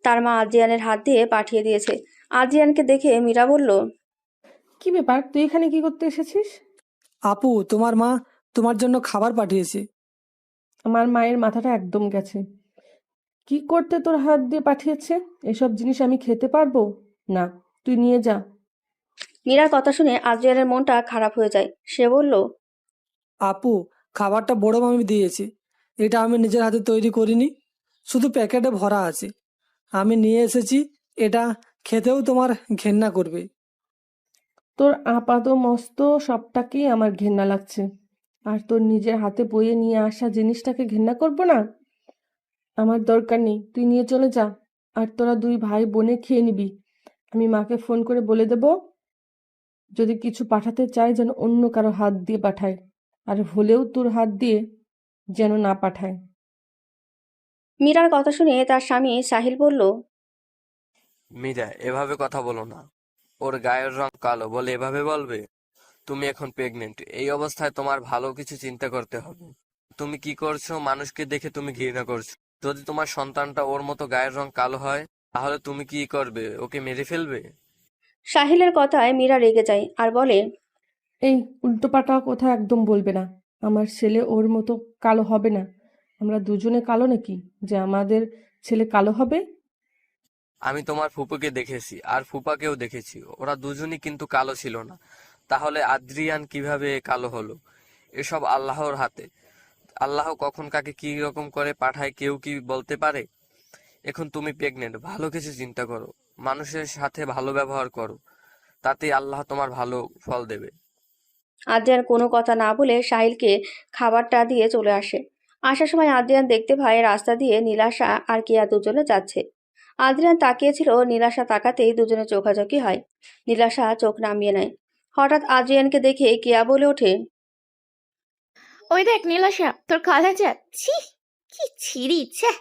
তার মা আদ্রিয়ানের হাত দিয়ে পাঠিয়ে দিয়েছে। আদ্রিয়ানকে দেখে মীরা বলল, কি ব্যাপার, তুই এখানে কি করতে এসেছিস? আপু, তোমার মা তোমার জন্য খাবার পাঠিয়েছে। আমার মায়ের মাথাটা একদম গেছে। কি করতে তোর হাত দিয়ে পাঠিয়েছে? এসব জিনিস আমি খেতে পারবো না, তুই নিয়ে যা। মীরার কথা শুনে আদ্রিয়ানের মনটা খারাপ হয়ে যায়। সে বলল, আপু, খাবারটা বড় মামি দিয়েছে। এটা আমি নিজের হাতে তৈরি করিনি, শুধু প্যাকেটে ভরা আছে। আমি নিয়ে এসেছি, এটা খেতেও তোমার ঘেন্না করবে। তোর আপাত মস্ত সবটাকেই আমার ঘেন্না লাগছে, আর তোর নিজের হাতে বয়ে নিয়ে আসা জিনিসটাকে ঘেন্না করবো না? আমার দরকার নেই, তুই নিয়ে চলে যা। আর তোরা দুই ভাই বোনে খেয়ে নিবি। আমি মাকে ফোন করে বলে দেব, যদি কিছু পাঠাতে চায় যেন অন্য কারো হাত দিয়ে পাঠায়, আর হলেও তোর হাত দিয়ে যেন না পাঠায়। মীরার কথা শুনে তার স্বামী সাহিল বলল, মীরা, এভাবে কথা বলো না। ওর গায়ের রং কালো বলে এভাবে বলবে? তুমি এখন প্রেগনেন্ট, এই অবস্থায় তোমার ভালো কিছু চিন্তা করতে হবে। তুমি কি করছো? মানুষকে দেখে তুমি ঘৃণা করছো। যদি তোমার সন্তানটা ওর মতো গায়ের রং কালো হয়, তাহলে তুমি কি করবে? ওকে মেরে ফেলবে? সাহিলের কথায় মীরা রেগে যায় আর বলে, এই উল্টোপাল্টা কথা একদম বলবে না। আমার ছেলে ওর মতো কালো হবে না। আমরা দুজনে কালো নাকি যে আমাদের ছেলে কালো হবে? আমি তোমার ফুপুকে দেখেছি আর ফুপাকেও দেখেছি, ওরা দুজনই কিন্তু কালো ছিল না। তাহলে আদ্রিয়ান কিভাবে কালো হলো? এসব আল্লাহর হাতে। আল্লাহ কখন কাকে কি রকম করে পাঠায় কেউ কি বলতে পারে? এখন তুমি প্রেগনেন্ট, ভালো কিছু চিন্তা করো, মানুষের সাথে ভালো ব্যবহার করো, তাতেই আল্লাহ তোমার ভালো ফল দেবে। আদ্রিয়ান কোনো কথা না বলে সাহিলকে খাবারটা দিয়ে চলে আসে। আসার সময় আদ্রিয়ান দেখতে পায় রাস্তা দিয়ে নীলাশা আর কেয়া দুজনে যাচ্ছে। আদ্রিয়ান তাকিয়েছিল, নীলাশা তাকাতেই দুজনে চোখাচোখি হয়। নীলাশা চোখ নামিয়ে নেয়। হঠাৎ আদ্রিয়ানকে দেখে কেয়া বলে ওঠে, ওই দেখ নীলাশা, তোর কালাজা, ছি, কি ছিঁড়ি, ছ্যা।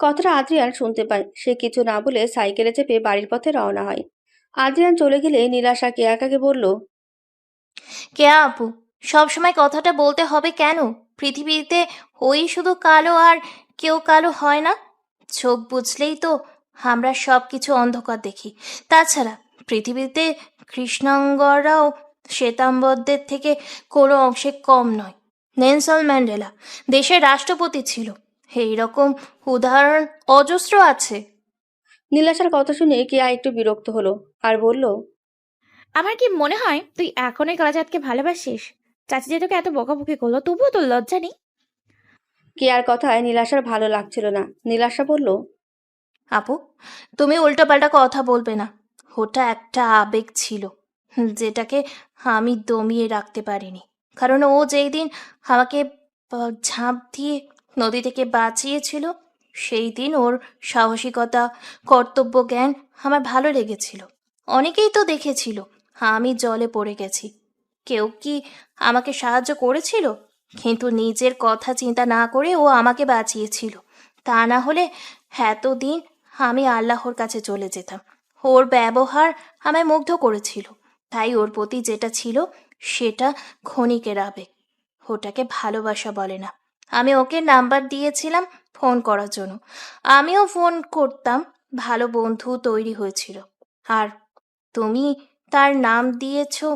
কথাটা আদ্রিয়ান শুনতে পায়। সে কিছু না বলে সাইকেলে চেপে বাড়ির পথে রওনা হয়। আদ্রিয়ান চলে গেলে নীলাশা কেয়াকে বলল, কেয়া আপু, সবসময় কথাটা বলতে হবে কেন? পৃথিবীতে ওই শুধু কালো আর কেউ কালো হয় না। চোখ বুঝলেই তো আমরা সব কিছু অন্ধকার দেখি। তাছাড়া পৃথিবীতে কৃষ্ণাঙ্গরাও শ্বেতাম্বরদের থেকে কোনো অংশে কম নয়। নেলসন ম্যান্ডেলা দেশের রাষ্ট্রপতি ছিল, এই রকম উদাহরণ অজস্র আছে। নীলাশার কথা শুনে কেয়া একটু বিরক্ত হলো আর বলল, আমার কি মনে হয় তুই এখন ওই কালাজাতকে ভালোবাসিস? চাচি যে তোকে এত বকাবকি করলো, তবুও তোর লজ্জা নেই? কেয়ার কথায় নীলাশার ভালো লাগছিল না। নীলাশা বলল, আপু, তুমি উল্টোপাল্টা কথা বলবে না। ওটা একটা আবেগ ছিল, যেটাকে আমি দমিয়ে রাখতে পারিনি। কারণ ও যেই দিন আমাকে ঝাঁপ দিয়ে নদী থেকে বাঁচিয়েছিল, সেই দিন ওর সাহসিকতা, কর্তব্য জ্ঞান আমার ভালো লেগেছিল। অনেকেই তো দেখেছিল আমি জলে পড়ে গেছি, কেউ কি আমাকে সাহায্য করেছিল? কিন্তু নিজের কথা চিন্তা না করে ও আমাকে বাঁচিয়েছিল। তা না হলে এতদিন আমি আল্লাহর কাছে চলে যেতাম। ওর ব্যবহার আমায় মুগ্ধ করেছিল, তাই ওর প্রতি যেটা ছিল সেটা ক্ষণিকের আবেগ। ওটাকে ভালোবাসা বলে না। আমি ওকে নাম্বার দিয়েছিলাম ফোন করার জন্য, আমিও ফোন করতাম, ভালো বন্ধু তৈরি হয়েছিল। আর তুমি তার নাম দিয়েছো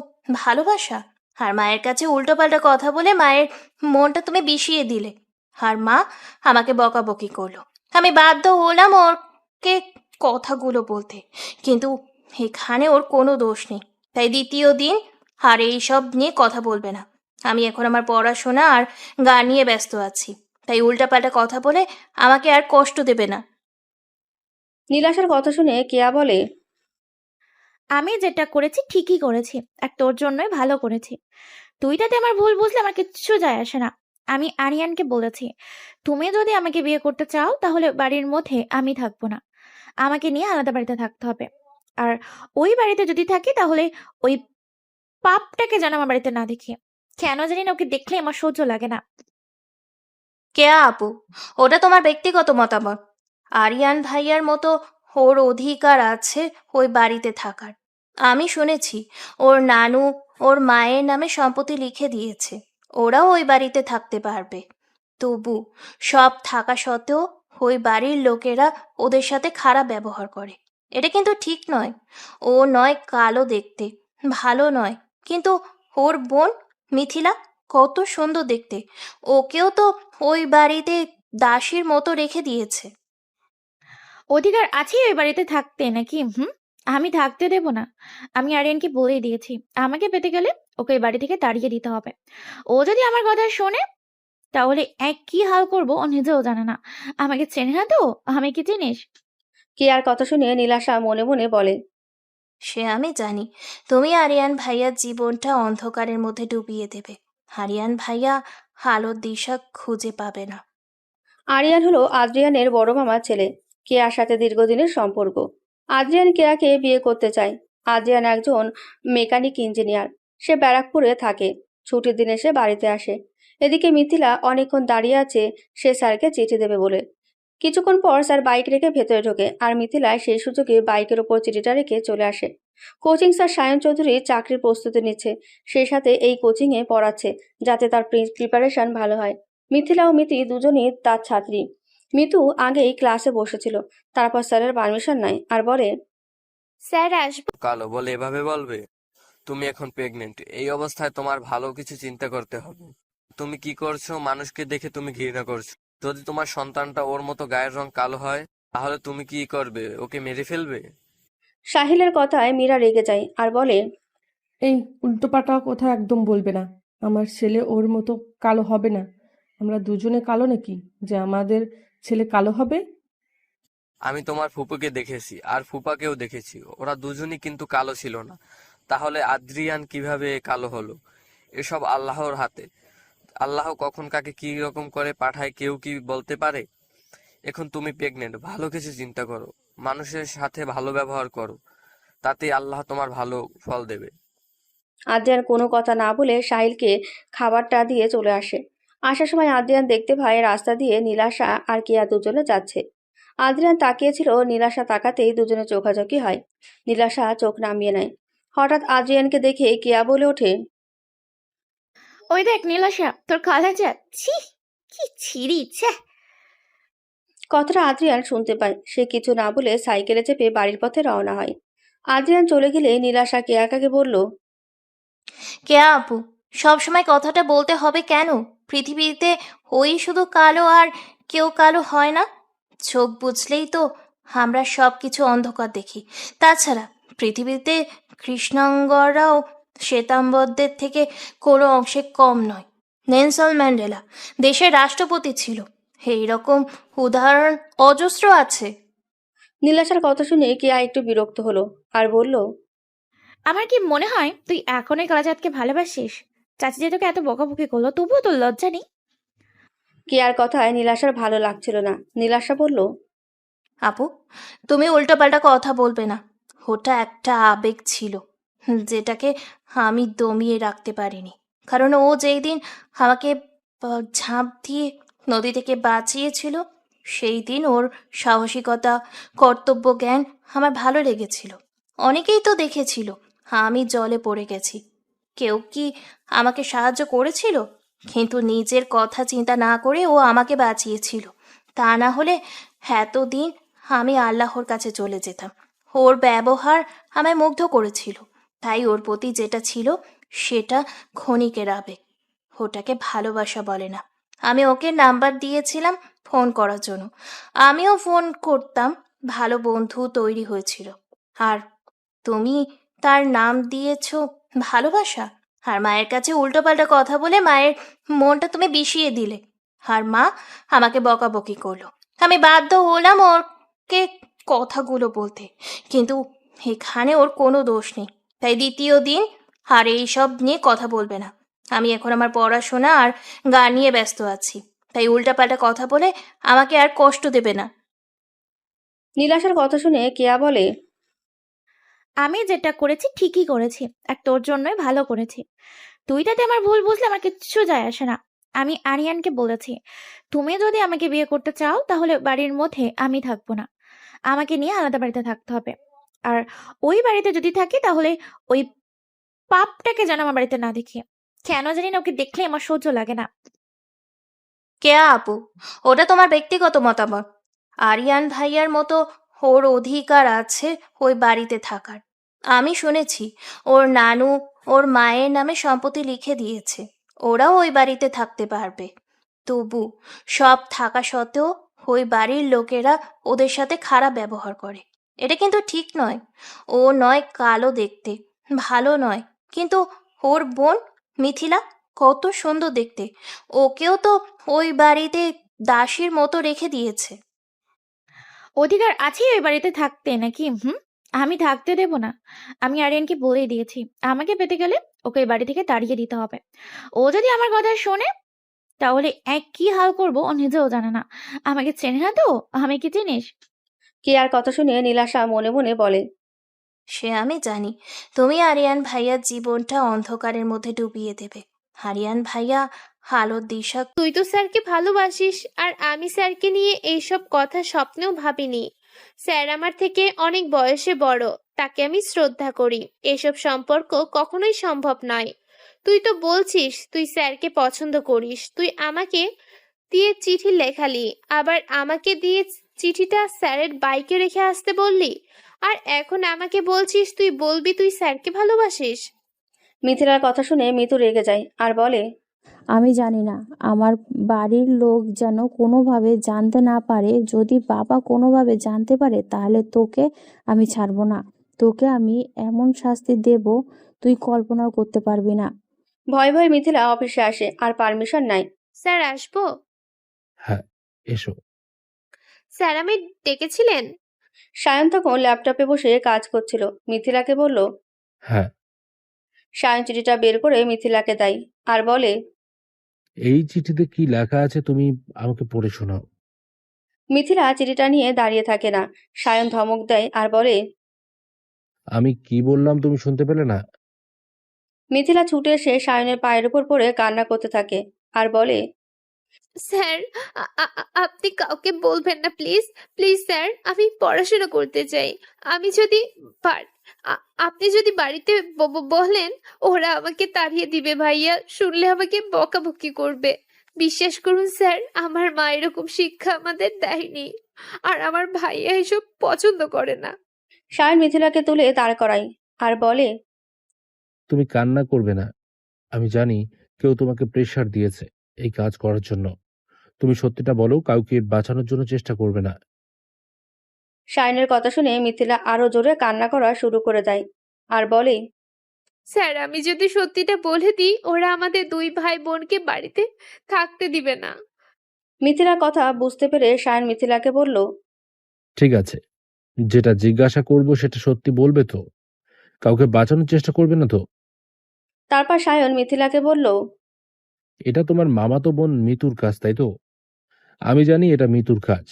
ভালোবাসা? আর মায়ের কাছে উল্টোপাল্টা কথা বলে মায়ের মনটা তুমি বিষিয়ে দিলে। আর মা আমাকে বকাবকি করলো, আমি বাধ্য হলাম ওকে কথাগুলো বলতে। কিন্তু এখানে ওর কোনো দোষ নেই। তাই দ্বিতীয় দিন আর এইসব নিয়ে কথা বলবে না। আমি এখন আমার পড়াশোনা আর গান নিয়ে ব্যস্ত আছি, তাই উল্টাপাল্টা কথা বলে আমাকে আর কষ্ট দেবে না। নীলাশার কথা শুনে কেয়া বলে, আমি যেটা করেছি ঠিকই করেছি, আর তোর জন্যই ভালো করেছি। তুই তাতে আমার ভুল বুঝলে আমার কিচ্ছু যায় আসে না। আমি আরিয়ানকে বলেছি, তুমি যদি আমাকে বিয়ে করতে চাও তাহলে বাড়ির মধ্যে আমি থাকবো না, আমাকে নিয়ে আলাদা বাড়িতে থাকতে হবে। আর ওই বাড়িতে যদি থাকি তাহলে ওই পাপটাকে যেন আমার বাড়িতে না দেখি। কেন জানি না, ওকে দেখলে আমার সহ্য লাগে না। কেয়া আপু, ওটা তোমার ব্যক্তিগত মতামত। আরিয়ান ভাইয়ার মতো ওর অধিকার আছে ওই বাড়িতে থাকার। আমি শুনেছি ওর নানু ওর মায়ের নামে সম্পত্তি লিখে দিয়েছে, ওরাও ওই বাড়িতে থাকতে পারবে। তবু সব থাকা সত্ত্বেও ওই বাড়ির লোকেরা ওদের সাথে খারাপ ব্যবহার করে। এটা কিন্তু ঠিক নয়। ও নয় কালো দেখতে, ভালো নয়, কিন্তু ওর বোন মিথিলা কত সুন্দর দেখতে, ওকেও তো ওই বাড়িতে দাসীর মতো রেখে দিয়েছে। অধিকার আছে ওই বাড়িতে থাকতে নাকি? আমি থাকতে দেব না। আমি আরিয়ানকে বলেই দিয়েছি, আমাকে পেতে গেলে ওকে এই বাড়ি থেকে তাড়িয়ে দিতে হবে। ও যদি আমার কথা শোনে তাহলে এক কি হাল করব ও নিজেও জানে না। আমাকে চেনে না তো, আমি কি চিনিস? কেয়ার কথা শুনে নীলাশা মনে মনে বলে, সে আমি জানি, তুমি আরিয়ান ভাইয়ার জীবনটা অন্ধকারের মধ্যে ডুবিয়ে দেবে। আরিয়ান ভাইয়া আলোর দিশা খুঁজে পাবে না। আরিয়ান হলো আদ্রিয়ানের বড় মামার ছেলে। কেয়ার সাথে দীর্ঘদিনের সম্পর্ক। আদ্রিয়ান কেয়াকে বিয়ে করতে চায়। আদ্রিয়ান একজন মেকানিক ইঞ্জিনিয়ার। সে ব্যারাকপুরে থাকে। ছুটির দিনে সে বাড়িতে আসে। এদিকে মিথিলা অনেকক্ষণ দাঁড়িয়ে আছে সে স্যারকে চিঠি দেবে বলে। কিছুক্ষণ পর স্যার বাইক রেখে ভেতরে ঢোকে আর মিথিলা সেই সুযোগে বাইকের ওপর চিঠিটা রেখে চলে আসে। কোচিং স্যার সায়ন চৌধুরী চাকরির প্রস্তুতি নিচ্ছে, সেই সাথে এই কোচিংয়ে পড়াচ্ছে যাতে তার প্রিপারেশন ভালো হয়। মিথিলা ও মিতি দুজনই তার ছাত্রী। মিতু আগেই ক্লাসে বসেছিল, তারপর স্যারের পারমিশন নেয় আর বলে, স্যার আসবো? কালো বলে এভাবে বলবে? তুমি এখন প্রেগনেন্ট, এই অবস্থায় তোমার ভালো কিছু চিন্তা করতে হবে। তুমি কি করছো? মানুষকে দেখে তুমি ঘৃণা করছো। যদি তোমার সন্তানটা ওর মতো গায়ের রং কালো হয়, তাহলে তুমি কি করবে? ওকে মেরে ফেলবে? সাহিলের কথায় মীরা রেগে যায় আর বলে, এই উল্টোপাল্টা কথা একদম বলবে না। আমার ছেলে ওর মতো কালো হবে না। আমরা দুজনে কালো নাকি যে আমাদের ছেলে কালো হবে? আমি তোমার ফুপুকে দেখেছি আর ফুপাকেও দেখেছি, ওরা দুজনই কিন্তু কালো ছিল না। তাহলে আদ্রিয়ান কিভাবে কালো হলো? এসব আল্লাহর হাতে। আল্লাহ কখন কাকে কি রকম করে পাঠায় কেউ কি বলতে পারে? এখন তুমি প্রেগনেন্ট, ভালো কিছু চিন্তা করো, মানুষের সাথে ভালো ব্যবহার করো, তাতে আল্লাহ তোমার ভালো ফল দেবে। আদ্রিয়ান কোনো কথা না বলে সাহিলকে খাবারটা দিয়ে চলে আসে। আসার সময় আদ্রিয়ান দেখতে পায় রাস্তা দিয়ে নীলাশা আর কেয়া দুজনে যাচ্ছে। আদ্রিয়ান তাকিয়েছিল, নীলাশা তাকাতেই দুজনে চোখাচোখি হয়। নীলাশা চোখ নামিয়ে নেয়। হঠাৎ আদ্রিয়ানকে দেখে কেয়া বলে ওঠে, ওই দেখ নীলাশা, তোর কালা যা, ছি, কি ছিঁড়ি, ছে। কথাটা আদ্রিয়ান শুনতে পায়। সে কিছু না বলে সাইকেলে চেপে বাড়ির পথে রওনা হয়। আদ্রিয়ান চলে গেলে নীলাশা কেয়াকে বলল, কেয়া আপু, সবসময় কথাটা বলতে হবে কেন? পৃথিবীতে ওই শুধু কালো আর কেউ কালো হয় না। চোখ বুঝলেই তো আমরা সব কিছু অন্ধকার দেখি। তাছাড়া পৃথিবীতে কৃষ্ণাঙ্গরাও শ্বেতাম্বরদের থেকে কোনো অংশে কম নয়। নেলসন ম্যান্ডেলা দেশের রাষ্ট্রপতি ছিল, এইরকম উদাহরণ অজস্র আছে। নীলাশার কথা শুনে কেয়া একটু বিরক্ত হলো আর বলল, আমার কি মনে হয় তুই এখনই কালাচাঁদকে ভালোবাসিস? চাচি যে তোকে এত বকাবকি করলো, তবুও তোর লজ্জা নেই? কেয়ার কথায় নীলাশার ভালো লাগছিল না। নীলাশা বলল, আপু, তুমি উল্টোপাল্টা কথা বলবে না। ওটা একটা আবেগ ছিল, যেটাকে আমি দমিয়ে রাখতে পারিনি। কারণ ও যেই দিন আমাকে ঝাঁপ দিয়ে নদী থেকে বাঁচিয়েছিল, সেই দিন ওর সাহসিকতা, কর্তব্য জ্ঞান আমার ভালো লেগেছিল। অনেকেই তো দেখেছিল আমি জলে পড়ে গেছি, কেউ কি আমাকে সাহায্য করেছিল? কিন্তু নিজের কথা চিন্তা না করে ও আমাকে বাঁচিয়েছিল। তা না হলে এতদিন আমি আল্লাহর কাছে চলে যেতাম। ওর ব্যবহার আমায় মুগ্ধ করেছিল, তাই ওর প্রতি যেটা ছিল সেটা ক্ষণিকের আবেগ। ওটাকে ভালোবাসা বলে না। আমি ওকে নাম্বার দিয়েছিলাম ফোন করার জন্য, আমিও ফোন করতাম। ভালো বন্ধু তৈরি হয়েছিল। আর তুমি তার নাম দিয়েছ ভালোবাসা? আর মায়ের কাছে উল্টোপাল্টা কথা বলে মায়ের মনটা তুমি বিষিয়ে দিলে। আর মা আমাকে বকাবকি করলো, আমি বাধ্য হলাম ওকে কথাগুলো বলতে। কিন্তু এখানে ওর কোনো দোষ নেই। তাই দ্বিতীয় দিন আর এইসব নিয়ে কথা বলবে না। আমি এখন আমার পড়াশোনা আর গান নিয়ে ব্যস্ত আছি, তাই উল্টাপাল্টা কথা বলে আমাকে আর কষ্ট দেবে না। নীলাশার কথা শুনে কেয়া বলে, আমি যেটা করেছি ঠিকই করেছি, আর তোর জন্যই ভালো করেছি। তুই তাতে আমার ভুল বুঝলে আমার কিচ্ছু যায় আসে না। আমি আরিয়ানকে বলেছি, তুমি যদি আমাকে বিয়ে করতে চাও তাহলে বাড়ির মধ্যে আমি থাকবো না, আমাকে নিয়ে আলাদা বাড়িতে থাকতে হবে। আর ওই বাড়িতে যদি থাকি তাহলে ওই পাপটাকে যেন আমার বাড়িতে না দেখি। কেন জানি না, ওকে দেখলে আমার সহ্য লাগে না। কেয়া আপু, ওটা তোমার ব্যক্তিগত মতামত। আরিয়ান ভাইয়ার মতো ওর অধিকার আছে ওই বাড়িতে থাকার। আমি শুনেছি ওর নানু ওর মায়ের নামে সম্পত্তি লিখে দিয়েছে, ওরাও ওই বাড়িতে থাকতে পারবে। তবু সব থাকা সত্ত্বেও ওই বাড়ির লোকেরা ওদের সাথে খারাপ ব্যবহার করে। এটা কিন্তু ঠিক নয়। ও নয় কালো দেখতে, ভালো নয়, কিন্তু ওর বোন মিথিলা কত সুন্দর দেখতে। ওকেও তো ওই বাড়িতে দাসীর মতো রেখে দিয়েছে। অধিকার আছে ওই বাড়িতে থাকতে নাকি? আমি থাকতে দেব না। আমি আরিয়ানকে বলেই দিয়েছি, আমাকে পেতে গেলে ওকে এই বাড়ি থেকে তাড়িয়ে দিতে হবে। ও যদি আমার কথা শোনে তাহলে কি হাল করব ও নিজেও জানে না। আমাকে চেনে না তো, আমি কি চিনিস? কেয়ার কথা শুনে নীলাশা মনে মনে বলে, সে আমি জানি, তুমি আরিয়ান ভাইয়ার জীবনটা অন্ধকারের মধ্যে ডুবিয়ে দেবে। আরিয়ান ভাইয়া আলোর দিশা তুই তো স্যারকে ভালোবাসিস, আর আমি স্যারকে নিয়ে এইসব কথা স্বপ্নেও ভাবিনি। স্যার আমার থেকে অনেক বয়সে বড়, তাকে আমি শ্রদ্ধা করি। এসব সম্পর্ক কখনোই সম্ভব নয়। তুই তো বলছিস তুই স্যারকে পছন্দ করিস, তুই আমাকে দিয়ে চিঠি লেখালি, আবার আমাকে দিয়ে চিঠিটা স্যারের বাইকে রেখে আসতে বললি, আর এখন আমাকে বলছিস তুই বলবি তুই স্যারকে ভালোবাসিস। মিথিলার কথা শুনে মিতু রেগে যায় আর বলে, আমি জানি না, আমার বাড়ির লোক যেন কোনোভাবে জানতে না পারে। যদি বাবা কোনোভাবে জানতে পারে তাহলে তোকে আমি ছাড়বো না। তোকে আমি এমন শাস্তি দেব তুই কল্পনাও করতে পারবি না। ভয়ে ভয়ে মিথিলা অফিসে আসে আর পারমিশন নাই। স্যার আসবো? হ্যাঁ, এসো। স্যার আমি ডেকেছিলেন? সায়ন তখন ল্যাপটপে বসে কাজ করছিল। মিথিলাকে বলল। হ্যাঁ, সায়ন চিঠিটা বের করে মিথিলাকে দেয় আর বলে, এই চিঠিতে কি লেখা আছে তুমি আমাকে পড়ে শোনাও। মিথিলা চিঠিটা নিয়ে দাঁড়িয়ে থাকে না। সায়ন ধমক দেয় আর বলে, আমি কি বললাম তুমি শুনতে পেলে না? মিথিলা ছুটে এসে সায়নের পায়ের উপর পড়ে কান্না করতে থাকে আর বলে, স্যার আপনি কাউকে বলবেন না প্লিজ, প্লিজ স্যার, আমি পড়াশোনা করতে চাই। আমি যদি আপনি যদি বাড়িতে বলেন ওরা আমাকে তাড়িয়ে দিবে। ভাইয়া শুনলে আমাকে বকাবকি করবে। বিশ্বাস করুন স্যার, আমার মা এরকম শিক্ষা আমাদের দেয়নি, আর আমার ভাইয়া এসব পছন্দ করে না। সায়ন মিথিলাকে তুলে দাঁড় করায় আর বলে, তুমি কান্না করবে না। আমি জানি কেউ তোমাকে প্রেশার দিয়েছে এই কাজ করার জন্য। তুমি সত্যিটা বলো, কাউকে বাঁচানোর জন্য চেষ্টা করবে না। সায়নের কথা শুনে মিথিলা আরো জোরে কান্না করা শুরু করে দেয় আর বলে, স্যার আমি যদি সত্যিটা বলে দিই ওরা আমাদের দুই ভাই বোনকে বাড়িতে থাকতে দিবে না। মিথিলার কথা বুঝতে পেরে সায়ন মিথিলাকে বলল, ঠিক আছে, যেটা জিজ্ঞাসা করব সেটা সত্যি বলবে তো? কাউকে বাঁচানোর চেষ্টা করবে না তো? তারপর সায়ন মিথিলাকে বলল, এটা তোমার মামাতো বোন মিতুর কাজ, তাই তো? আমি জানি এটা মিতুর কাজ।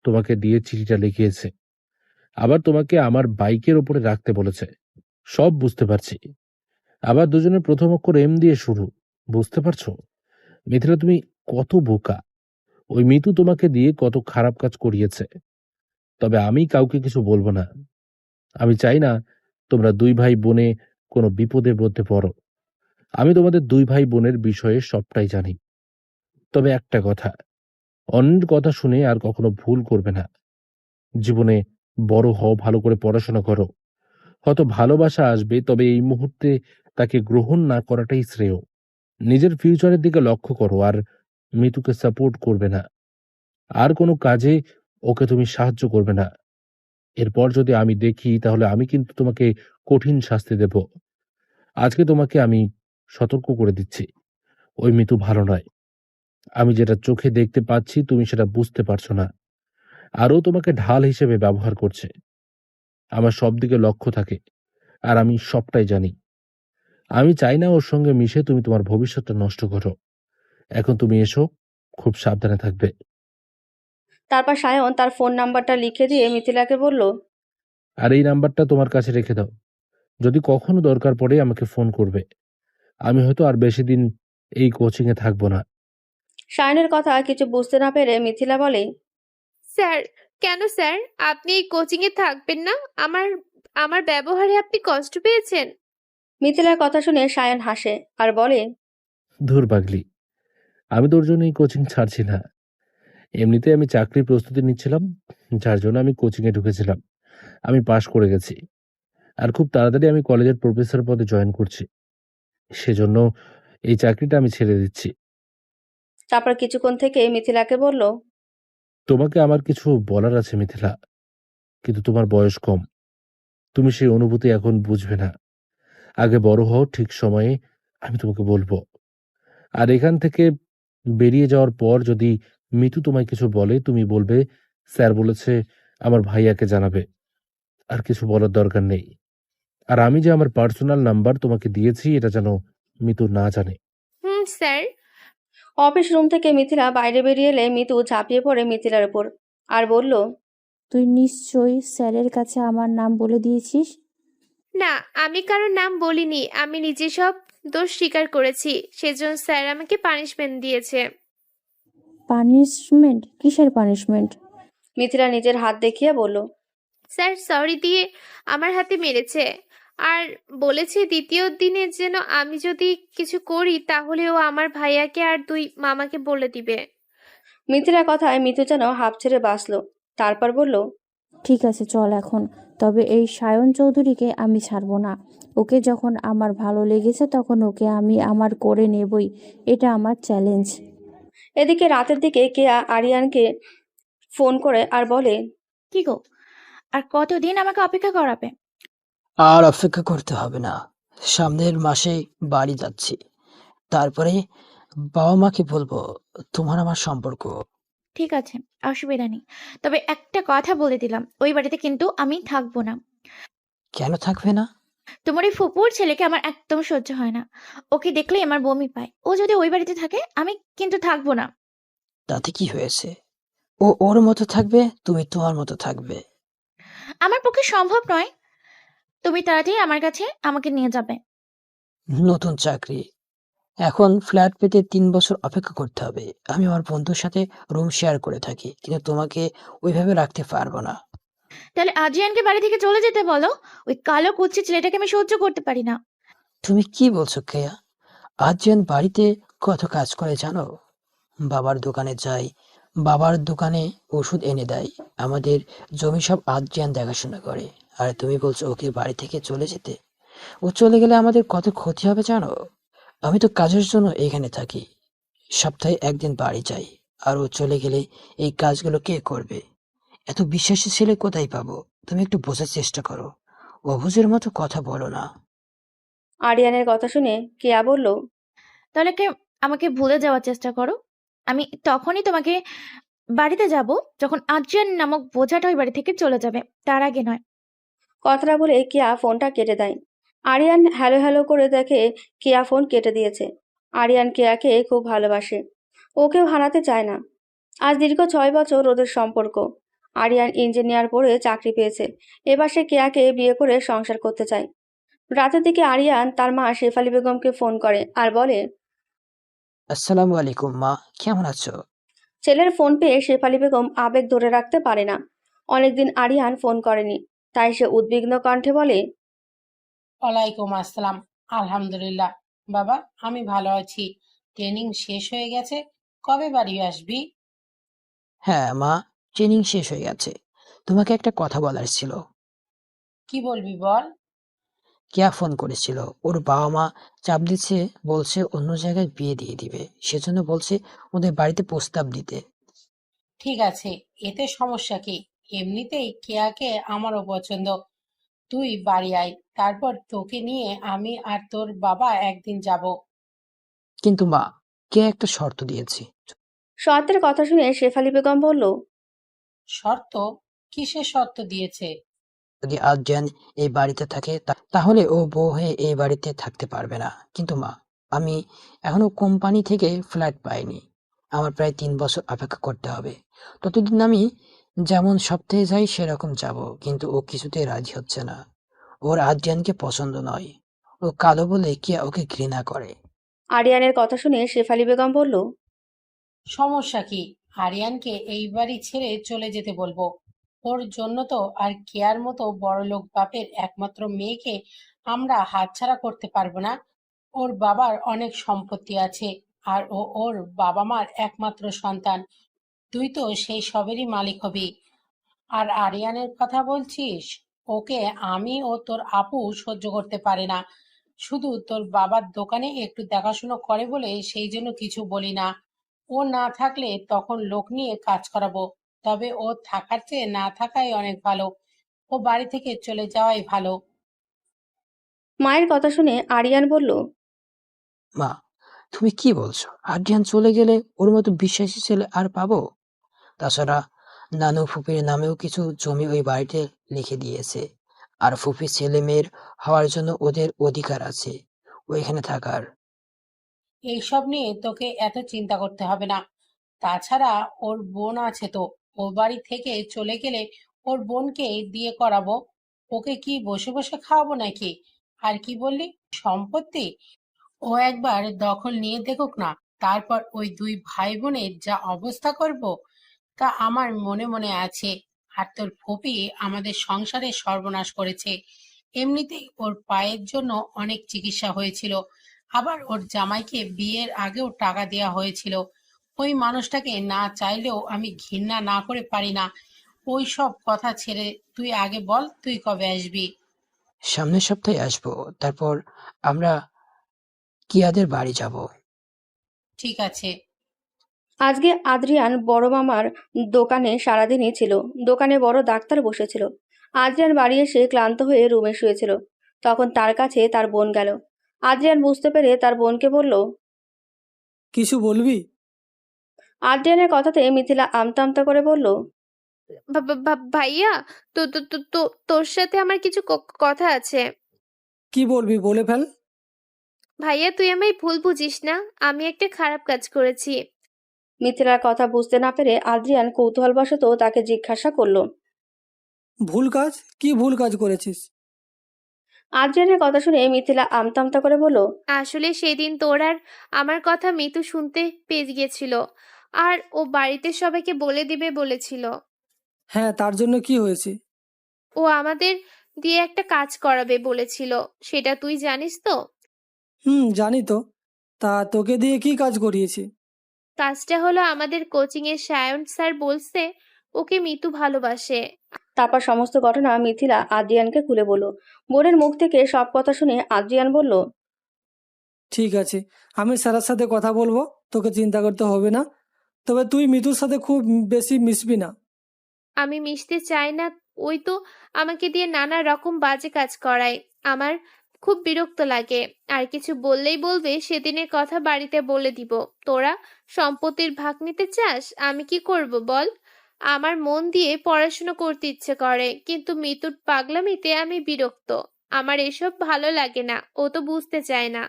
তোমাকে দিয়ে চিঠিটা লিখিয়েছে, আবার তোমাকে আমার বাইকের ওপরে রাখতে বলেছে। সব বুঝতে পারছি। আবার দুজনের প্রথম অক্ষর এম দিয়ে শুরু। বুঝতে পারছো মিথিলা তুমি কত বোকা? ওই মিতু তোমাকে দিয়ে কত খারাপ কাজ করিয়েছে। তবে আমি কাউকে কিছু বলবো না। আমি চাই না তোমরা দুই ভাই বোনে কোনো বিপদের মধ্যে পড়ো। আমি তোমাদের দুই ভাই বোনের বিষয়ে সবটাই জানি। তবে একটা কথা, অন্যের কথা শুনে আর কখনো ভুল করবে না। জীবনে বড় হও, ভালো করে পড়াশোনা করো। হয়তো ভালোবাসা আসবে, তবে এই মুহূর্তে তাকে গ্রহণ না করাটাই শ্রেয়। নিজের ফিউচারের দিকে লক্ষ্য করো, আর মিতুকে সাপোর্ট করবে না। আর কোনো কাজে ওকে তুমি সাহায্য করবে না। এরপর যদি আমি দেখি তাহলে আমি কিন্তু তোমাকে কঠিন শাস্তি দেব। আজকে তোমাকে আমি সতর্ক করে দিচ্ছি, ওই মিতু ভালো নয়। আমি যেটা চোখে দেখতে পাচ্ছি তুমি সেটা বুঝতে পারছো না। আরও তোমাকে ঢাল হিসেবে ব্যবহার করছে। আমার সব দিকে লক্ষ্য থাকে, আর আমি সবটাই জানি। আমি চাই না ওর সঙ্গে মিশে তুমি তোমার ভবিষ্যৎটা নষ্ট করো। এখন তুমি এসো, খুব সাবধানে থাকবে। তারপর সায়ন তার ফোন নাম্বারটা লিখে দিয়ে মিথিলাকে বলল, আর এই নাম্বারটা তোমার কাছে রেখে দাও। যদি কখনো দরকার পড়ে আমাকে ফোন করবে। আমি হয়তো আর বেশি দিন এই কোচিংয়ে থাকবো না। সায়নের কথা কিছু বুঝতে না পেরে মিথিলা বলে, স্যার কেন স্যার, আপনি এই কোচিং এ থাকবেন না? আমার আমার ব্যবহারে আপনি কষ্ট পেয়েছেন? মিথিলার কথা শুনে সায়ন হাসে আর বলে, ধুর পাগলি, আমি তোর জন্য এই কোচিং ছাড়ছি না। এমনিতে আমি চাকরির প্রস্তুতি নিচ্ছিলাম, যার জন্য আমি কোচিংয়ে ঢুকেছিলাম। আমি পাশ করে গেছি, আর খুব তাড়াতাড়ি আমি কলেজের প্রফেসর পদে জয়েন করছি। সেজন্য এই চাকরিটা আমি ছেড়ে দিচ্ছি। তারপর কিছুক্ষণ থেকে মিথিলাকে বলল, তোমাকে আমার কিছু বলার আছে মিথিলা, কিন্তু তোমার বয়স কম। তুমি সেই অনুভূতি এখন বুঝবে না। আগে বড় হও, ঠিক সময়ে আমি তোমাকে বলবো। আর এখান থেকে বেরিয়ে যাওয়ার পর যদি মিতু তোমায় কিছু বলে, তুমি বলবে স্যার বলেছে আমার ভাইয়াকে জানাবে। আর কিছু বলার দরকার নেই। আর আমি যে আমার পার্সোনাল নাম্বার তোমাকে দিয়েছি এটা যেন মিতু না জানে। স্যার। অফিস রুম থেকে মিথিলা বাইরে বেরিয়ে এলে মিতু ঝাঁপিয়ে পড়ে মিথিলার উপর আর বলল, তুই নিশ্চয়ই স্যারের কাছে আমার নাম বলে দিয়েছিস। না, আমি কারোর নাম বলিনি, আমি নিজে সব দোষ স্বীকার করেছি, সেজন্য স্যার আমাকে পানিশমেন্ট দিয়েছে। পানিশমেন্ট? কিসের পানিশমেন্ট? মিথিলা নিজের হাত দেখিয়ে বলল। স্যার সরি দিয়ে আমার হাতে মেরেছে, আর বলেছে দ্বিতীয় দিনে যেন আমি যদি কিছু করি তাহলে ও আমার ভাইয়াকে আর দুই মামাকে বলে দিবে। মিথিলার কথায় মিতু যেন হাঁপ ছেড়ে বাঁচল। তারপর বলল, ঠিক আছে, চল এখন। তবে এই সায়ন চৌধুরীকে আমি ছাড়বো না। ওকে যখন আমার ভালো লেগেছে তখন ওকে আমি আমার করে নেবই। এটা আমার চ্যালেঞ্জ। এদিকে রাতের দিকে কেয়া আরিয়ানকে ফোন করে আর বলে, কি গো, আর কতদিন আমাকে অপেক্ষা করাবে? আর অপেক্ষা করতে হবে না, সামনের মাসে বাড়ি যাচ্ছি। তারপরে বাবা মাকে বলবো তোমার আমার সম্পর্ক। ঠিক আছে, অসুবিধা নেই। তবে একটা কথা বলে দিলাম, ওই বাড়িতে কিন্তু আমি থাকবো না। কেন থাকবে না? তোমার ওই ফুপুর ছেলেকে আমার একদম সহ্য হয় না। ওকে দেখলেই আমার বমি পায়। ও যদি ওই বাড়িতে থাকে আমি কিন্তু থাকবো না। তাতে কি হয়েছে? ও ওর মতো থাকবে, তুমি তোমার মতো থাকবে। আমার পক্ষে সম্ভব নয়। তুমি তাড়াতাড়ি আমার কাছে আমাকে নিয়ে যাবে। নতুন চাকরি, এখন ফ্ল্যাট পেতে 3 বছর অপেক্ষা করতে হবে। আমি আমার বন্ধুর সাথে রুম শেয়ার করে থাকি, কিন্তু তোমাকে ওইভাবে রাখতে পারবো না। তাহলে আজিয়ানকে বাড়ি থেকে চলে যেতে বলো। ওই কালো কুচ্ছি ছেলেটাকে আমি সহ্য করতে পারি না। তুমি কি বলছো কেয়া? আর্যন বাড়িতে কত কাজ করে জানো? বাবার দোকানে যায়, বাবার দোকানে ওষুধ এনে দেয়, আমাদের জমি সব আর্যন দেখাশোনা করে। আর তুমি বলছো ওকে বাড়ি থেকে চলে যেতে? ও চলে গেলে আমাদের কত ক্ষতি হবে জানো? আমি তো কাজের জন্য এখানে থাকি, সপ্তাহে একদিন বাড়ি যাই। আর ও চলে গেলে এই কাজগুলো কে করবে? এত বিশ্বাসী ছেলে কোথায় পাবো? তুমি একটু বোঝার চেষ্টা করো, অবুঝের মতো কথা বলো না। আরিয়ানের কথা শুনে কেয়া বলল, তাহলে আমাকে ভুলে যাওয়ার চেষ্টা করো। আমি তখনই তোমাকে বাড়িতে যাব যখন আজিয়ান নামক বোঝাটা ওই বাড়ি থেকে চলে যাবে, তার আগে নয়। কথাটা বলে কেয়া ফোনটা কেটে দেয়। আরিয়ান হ্যালো হ্যালো করে দেখে কেয়া ফোন কেটে দিয়েছে। আরিয়ান কেয়াকে খুব ভালোবাসে, ওকেও হারাতে চায় না। আজ দীর্ঘ 6 বছর ওদের সম্পর্ক। আরিয়ান ইঞ্জিনিয়ার পড়ে চাকরি পেয়েছে, এবার সে কেয়াকে বিয়ে করে সংসার করতে চায়। রাতের দিকে আরিয়ান তার মা শেফালি বেগমকে ফোন করে আর বলে, আসসালামু আলাইকুম মা, কেমন আছো? ছেলের ফোন পেয়ে শেফালি বেগম আবেগ ধরে রাখতে পারে না। অনেকদিন আরিয়ান ফোন করেনি, তাই সে উদ্বিগ্ন কণ্ঠে বলে, ওয়ালাইকুম আসসালাম। আলহামদুলিল্লাহ বাবা, আমি ভালো আছি। ট্রেনিং শেষ হয়ে গেছে, কবে বাড়ি আসবি? হ্যাঁ মা, ট্রেনিং শেষ হয়ে গেছে। তোমাকে একটা কথা বলার ছিল। কি বলবি বল। কেয়া ফোন করেছিল, ওর বাবা মা চাপ দিচ্ছে, বলছে অন্য জায়গায় বিয়ে দিয়ে দিবে, সেজন্য বলছে ওদের বাড়িতে প্রস্তাব দিতে। ঠিক আছে, এতে সমস্যা কি? এমনিতেই কেয়াকে আমারও পছন্দ। তুই বাড়ি আয়, তারপর তোকে নিয়ে আমি আর তোর বাবা একদিন যাব। কিন্তু মা, কে একটা শর্ত দিয়েছি। শর্তের কথা শুনে শেফালি বেগম বলল, শর্ত? কিসের শর্ত দিয়েছে? যদি আর্যন এই বাড়িতে থাকে তাহলে ও বউ হয়ে এই বাড়িতে থাকতে পারবে না। কিন্তু মা, আমি এখনো কোম্পানি থেকে ফ্ল্যাট পাইনি, আমার প্রায় 3 বছর অপেক্ষা করতে হবে। ততদিন আমি যেমন সপ্তাহে যাই সেরকম যাব। কিন্তু ও কিছুতেই রাজি হচ্ছে না, ওর আর্যনকে পছন্দ নয়। ও কালো বলে কি ওকে ঘৃণা করে। আরিয়ানের কথা শুনে শেফালি বেগম বলল, সমস্যা কি? আরিয়ানকে এই বাড়ি ছেড়ে চলে যেতে বলবো। ওর জন্য তো আর কেয়ার মতো বড়লোক বাপের একমাত্র মেয়েকে আমরা হাতছাড়া করতে পারবো না। ওর বাবার অনেক সম্পত্তি আছে, আর ও ওর বাবা মার একমাত্র সন্তান। তুই তো সেই সবেরই মালিক হবি। আর আরিয়ানের কথা বলছিস, ওকে আমি ও তোর আপু সহ্য করতে পারে না। শুধু তোর বাবার দোকানে একটু দেখাশুনো করে বলে সেই জন্য কিছু বলি না। ও না থাকলে তখন লোক নিয়ে কাজ করাবো। তবে ও থাকার চেয়ে না থাকাই অনেক ভালো। ও বাড়ি থেকে চলে যাওয়াই ভালো। মায়ের কথা শুনে আরিয়ান বলল, মা, তুমি কি বলছো? আর্যন চলে গেলে ওর মতো বিশ্বাসী ছেলে আর পাবো? তাছাড়া নানু ফুপির নামেও কিছু জমি ওই বাড়িতে লিখে দিয়েছে। আর ফুপির ছেলে মেয়ের হওয়ার জন্য ওদের অধিকার আছে ওইখানে থাকার। এইসব নিয়ে তোকে এত চিন্তা করতে হবে না। তাছাড়া ওর বোন আছে তো, ও বাড়ি থেকে চলে গেলে ওর বোনকে দিয়ে করাবো। ওকে কি বসে বসে খাওয়াবো নাকি? আর কি বললি, সম্পত্তি? ও একবার দখল নিয়ে দেখুক না, তারপর ওই দুই ভাই বোনের যা অবস্থা করব তা আমার মনে মনে আছে। আর তোর ফুপি আমাদের সংসারে সর্বনাশ করেছে। এমনিতেই ওর পায়ের জন্য অনেক চিকিৎসা হয়েছিল, আবার ওর জামাইকে বিয়ের আগেও টাকা দেওয়া হয়েছিল। ওই মানুষটাকে না চাইলেও আমি ঘৃণা না করে পারি না। ওই সব কথা ছেড়ে তুই আগে বল, তুই কবে আসবি? সামনের সপ্তাহে আসবো। তারপর আমরা কিয়াদের বাড়ি যাব। ঠিক আছে। আজকে আদ্রিয়ান বড় মামার দোকানে সারাদিনই ছিল। দোকানে বড় ডাক্তার বসেছিল। আদ্রিয়ান বাড়ি এসে ক্লান্ত হয়ে রুমে শুয়েছিল। তখন তার কাছে তার বোন গেল। আদ্রিয়ান বুঝতে পেরে তার বোনকে বলল। কিছু বলবি? আদ্রিয়ানের কথাতে মিথিলা আমতা আমতা করে বলল। ভাইয়া, তো তো তো তো- তোর সাথে আমার কিছু কথা আছে। কি বলবি বলে ফেল। ভাইয়া, তুই আমায় ভুল বুঝিস না, আমি একটা খারাপ কাজ করেছি। মিথিলার কথা বুঝতে না পেরে আদ্রিয়ান কৌতূহলবশত তাকে জিজ্ঞাসা করল। ভুল কাজ? কি ভুল কাজ করেছিস? আদ্রিয়ানের কথা শুনে মিথিলা আমতা আমতা করে বলল। আসলে সেদিন তোর আর আমার কথা মিতু শুনতে পেয়ে গিয়েছিল, আর ও বাড়িতে সবাইকে বলে দিবে বলেছিল। হ্যাঁ, তার জন্য কি হয়েছে? ও আমাদের দিয়ে একটা কাজ করাবে বলেছিল, সেটা তুই জানিস তো? জানি তো। তা তোকে দিয়ে কি কাজ করিয়েছে? কাজটা হলো, আমাদের কোচিং এর সায়ন স্যার বলছে ওকে মিতু ভালোবাসে। তারপর সমস্ত ঘটনা মিথিলা আদ্রিয়ানকে খুলে বলল। বোনের মুখ থেকে সব কথা শুনে আদ্রিয়ান বলল। ঠিক আছে, আমি স্যারের সাথে কথা বলবো, তোকে চিন্তা করতে হবে না। তবে তুই মিতুর সাথে খুব বেশি মিশবি না। আমি মিশতে চাই না, ওই তো আমাকে দিয়ে নানা রকম বাজে কাজ করায়। আমার খুব বিরক্ত লাগে। আর কিছু বললেই বলবে সেদিনের কথা বাড়িতে বলে দিব। তোরা সম্পত্তির ভাগ নিতে চাস? আমি কি করব বল? আমার মন দিয়ে পড়াশোনা করতে ইচ্ছে করে, কিন্তু মিতুর পাগলামিতে আমি বিরক্ত। আমার এসব ভালো লাগে না, ও তো বুঝতে চায় না।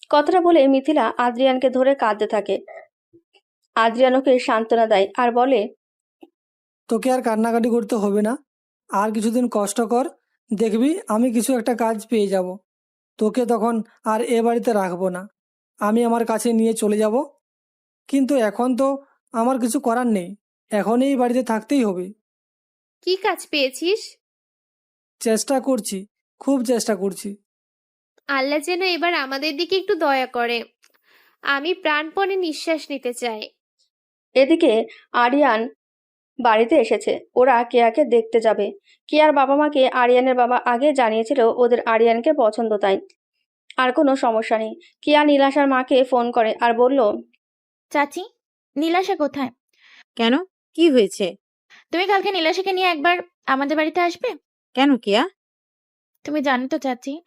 কথাটা বলে মিথিলা আদ্রিয়ানকে ধরে কাঁদতে থাকে। আদ্রিয়ান ওকে সান্ত্বনা দেয় আর বলে। তোকে আর কান্নাকাটি করতে হবে না। আর কিছুদিন কষ্ট কর, দেখবি আমি কিছু একটা কাজ পেয়ে যাব। তোকে তখন আর এ বাড়িতে রাখবো না, আমি আমার কাছে নিয়ে চলে যাব। কিন্তু এখন তো আমার কিছু করার নেই, এখন এই বাড়িতে থাকতেই হবে। কি কাজ পেয়েছিস? চেষ্টা করছি, খুব চেষ্টা করছি। আল্লাহ যেন এবার আমাদের দিকে একটু দয়া করে। আমি প্রাণপণে নিঃশ্বাস নিতে চাই। এদিকে আরিয়ান বাড়িতে এসেছে। ওরা কেয়াকে দেখতে যাবে। কেয়ার বাবা মাকে আরিয়ানের বাবা আগে জানিয়েছিল ওদের আরিয়ানকে পছন্দ, তাই আর কোনো সমস্যা নেই। কেয়া নীলাশার মাকে ফোন করে আর বলল। চাচি, নীলাশা কোথায়? কেন? কি হয়েছে? তুমি কালকে নীলাশাকে নিয়ে একবার আমাদের বাড়িতে আসবে? কেন কিয়া? তুমি জানো তো চাচি,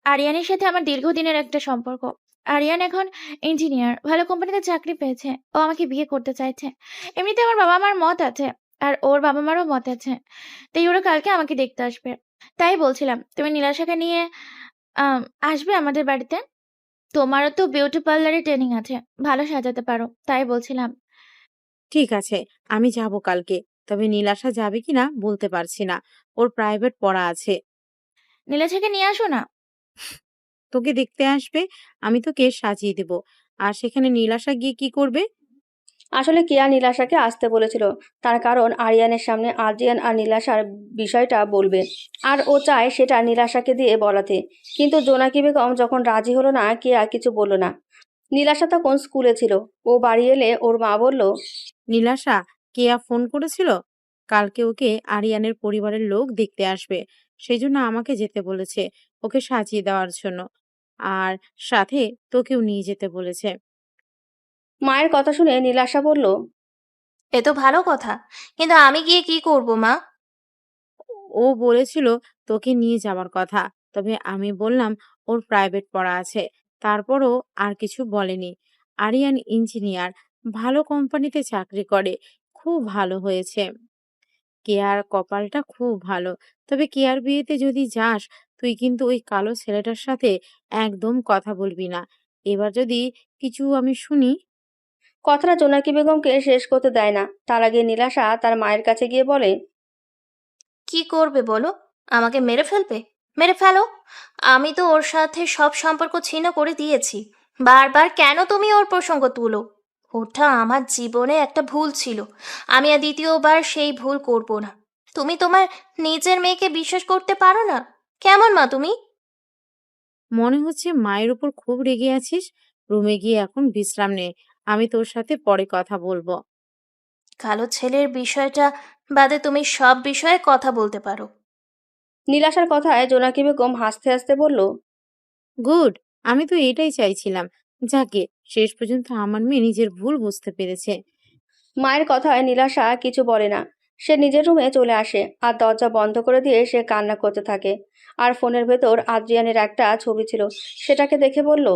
আরিয়ানের সাথে আমার দীর্ঘদিনের একটা সম্পর্ক। আরিয়ান এখন ইঞ্জিনিয়ার, ভালো কোম্পানিতে চাকরি পেয়েছে। ও আমাকে বিয়ে করতে চাইছে। এমনিতে আমার বাবা মার মত আছে, আর ওর বাবা মারও মত আছে। তাই ওরা কালকে আমাকে দেখতে আসবে। তাই বলছিলাম তুমি নীলাশাকে নিয়ে আম, আসবে আমাদের বাড়িতে। তোমারও তো বিউটি পার্লারে ট্রেনিং আছে, ভালো সাজাতে পারো, তাই বলছিলাম। ঠিক আছে, আমি যাব কালকে। তবে নীলাশা যাবে কিনা বলতে পারছি না, ওর প্রাইভেট পড়া আছে। নীলাশাকে নিয়ে আসো না। তোকে দেখতে আসবে, আমি তোকে সাজিয়ে দেব। আর সেখানে নীলাশা গিয়ে কি করবে? আসলে কেয়া নীলাশাকে আসতে বলেছিল, তার কারণ আরিয়ানের সামনে আদ্রিয়ান আর নীলাশার বিষয়টা বলবে, আর ও চায় সেটা নীলাশাকে দিয়ে বলাতে। কিন্তু জোনাকি বেগম যখন রাজি হলো না, কেয়া কিছু বলল না। নীলাশা তখন স্কুলে ছিল। ও বাড়ি এলে ওর মা বলল। নীলাশা, কেয়া ফোন করেছিল কালকে ওকে আরিয়ানের পরিবারের লোক দেখতে আসবে, সেই জন্য আমাকে যেতে বলেছে ওকে সাজিয়ে দেওয়ার জন্য। আর সাথে তোকেও নিয়ে যেতে বলেছে। মায়ের কথা শুনে নীলাশা বলল। এ তো ভালো কথা, কিন্তু আমি গিয়ে কি করব মা? ও বলেছিল তোকে নিয়ে যাওয়ার কথা, তবে আমি বললাম ওর প্রাইভেট পড়া আছে। তারপরও আর কিছু বলেনি। আরিয়ান ইঞ্জিনিয়ার, ভালো কোম্পানিতে চাকরি করে, খুব ভালো হয়েছে। কেয়ার কপালটা খুব ভালো। তবে কেয়ার বিয়েতে যদি যাস, তুই কিন্তু ওই কালো ছেলেটার সাথে একদম কথা বলবি না। এবার যদি কিছু আমি শুনি। কথাটা জোনাকি বেগমকে শেষ করতে দেয় না। তার আগে নীলাশা তার মায়ের কাছে গিয়ে বলে। কি করবে বলো? আমাকে মেরে ফেলবে? মেরে ফেলো। আমি তো ওর সাথে সব সম্পর্ক ছিন্ন করে দিয়েছি। বারবার কেন তুমি ওর প্রসঙ্গ তুলো? ওটা আমার জীবনে একটা ভুল ছিল। আমি আর দ্বিতীয়বার সেই ভুল করব না। তুমি তোমার নিজের মেয়েকে বিশ্বাস করতে পারো না? কেমন মা তুমি? মনে হচ্ছে মায়ের উপর খুব রেগে আছিস। রুমে গিয়ে এখন বিশ্রাম নে। আমি তোর সাথে পরে কথা বলবো। কালো ছেলের বিষয়টা বাদে তুমি সব বিষয়ে কথা বলতে পারো। নীলাশার কথায় জোনাকি বেগম হাসতে হাসতে বলল, গুড। আমি তো এটাই চাইছিলাম। যাকে শেষ পর্যন্ত আমার মেয়ে নিজের ভুল বুঝতে পেরেছে। মায়ের কথায় নীলাশা কিছু বলে না। সে নিজের রুমে চলে আসে আর দরজা বন্ধ করে দিয়ে সে কান্না করতে থাকে। আর ফোনের ভেতর আদ্রিয়ানের একটা ছবি ছিল, সেটাকে দেখে বলল,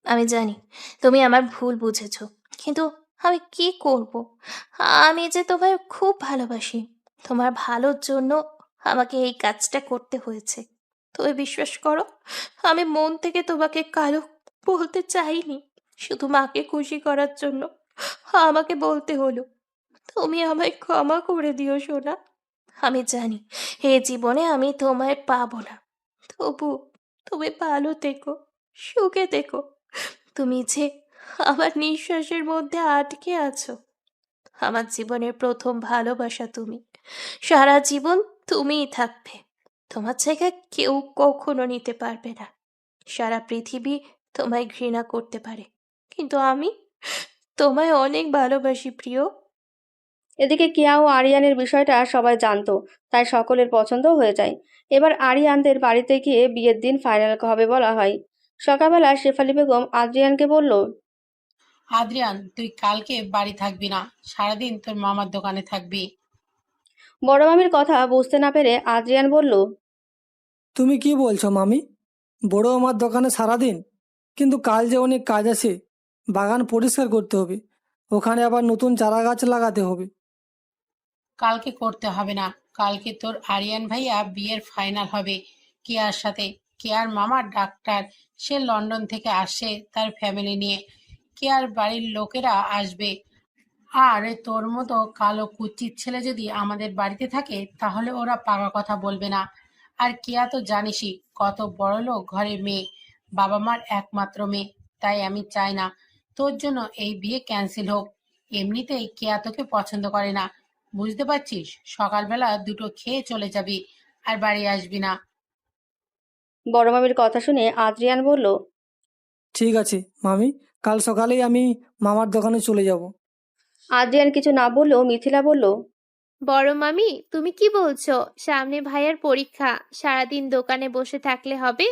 আমি জানি তুমি আমার ভুল বুঝেছো, কিন্তু আমি কি করব? আমি যে তোমায় খুব ভালোবাসি। তোমার ভালোর জন্য আমাকে এই কাজটা করতে হয়েছে। তুমি বিশ্বাস করো, আমি মন থেকে তোমাকে কালো বলতে চাইনি। শুধু মাকে খুশি করার জন্য আমাকে বলতে হলো। তুমি আমায় ক্ষমা করে দিও সোনা। আমি জানি এ জীবনে আমি তোমায় পাবো না, তবু তুমি ভালো থেকো, সুখে থেকো। তুমি যে আমার নিঃশ্বাসের মধ্যে আটকে আছো। আমার জীবনের প্রথম ভালোবাসা তুমি। সারা জীবন তুমিই থাকবে। তোমার জায়গা কেউ কখনো নিতে পারবে না। সারা পৃথিবী তোমায় ঘৃণা করতে পারে, কিন্তু আমি তোমায় অনেক ভালোবাসি প্রিয়। এদিকে কিয়া ও আরিয়ানের বিষয়টা সবাই জানতো, তাই সকলের পছন্দও হয়ে যায়। এবার আরিয়ানদের বাড়িতে গিয়ে বিয়ের দিন ফাইনাল হবে বলা হয়। সকালবেলা শেফালি বেগম আদ্রিয়ানকে বলল, আদ্রিয়ান, তুই কালকে বাড়ি থাকবি না, সারাদিন তোর মামার দোকানে থাকবি। বড় মামির কথা বুঝতে না পেরে আদ্রিয়ান বলল, তুমি কি বলছো মামি? বড় আমার দোকানে সারাদিন? কিন্তু কাল যে অনেক কাজ আছে। বাগান পরিষ্কার করতে হবে, ওখানে আবার নতুন চারা গাছ লাগাতে হবে। কালকে করতে হবে না, কালকে তোর আরিয়ান ভাইয়া বিয়ের ফাইনাল হবে কেয়ার সাথে। কেয়ার মামা ডাক্তার, সে লন্ডন থেকে আসছে তার ফ্যামিলি নিয়ে। কেয়ার বাড়ির লোকেরা আসবে। আর তোর মতো কালো কুচির ছেলে যদি আমাদের বাড়িতে থাকে তাহলে ওরা পাকা কথা বলবে না। আর কেয়া তো জানিসই কত বড়লোক ঘরের মেয়ে, বাবা মার একমাত্র মেয়ে। তাই আমি চাই না তোর জন্য এই বিয়ে ক্যান্সেল হোক। এমনিতেই কেয়া তোকে পছন্দ করে না, বুঝতে পারছিস? সকালবেলা দুটো খেয়ে চলে যাবি, আর বাড়ি আসবি না। বড় মামির কথা শুনে আদ্রিয়ান বলল, ঠিক আছে মামি, কাল সকালেই আমি মামার দোকানে চলে যাব। আদ্রিয়ান কিছু না বললেও মিথিলা বলল, বড় মামি, তুমি কি বলছো? সামনে ভাইয়ার পরীক্ষা, সারাদিন দোকানে বসে থাকলে হবে?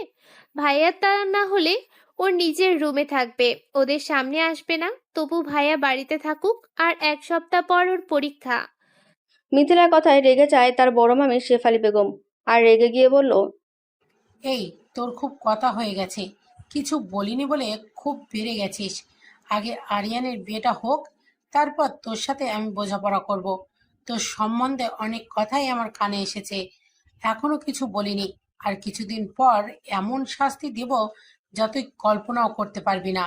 ভাইয়ার তা না হলে ওর নিজের রুমে থাকবে, ওদের সামনে আসবে না। তবু ভাইয়া বাড়িতে থাকুক, আর 1 সপ্তাহ পর ওর পরীক্ষা। মিথিলার কথায় রেগে যায় তার বড় মামি শেফালি বেগম, আর রেগে গিয়ে বলল, এই, তোর খুব কথা হয়ে গেছে। কিছু বলিনি বলে খুব বেড়ে গেছিস। আগে আরিয়ানের বিয়েটা হোক, তারপর তোর সাথে আমি বোঝাপড়া করব। তোর সম্বন্ধে অনেক কথাই আমার কানে এসেছে, এখনো কিছু বলিনি। আর কিছুদিন পর এমন শাস্তি দেব যা তুই কল্পনাও করতে পারবি না।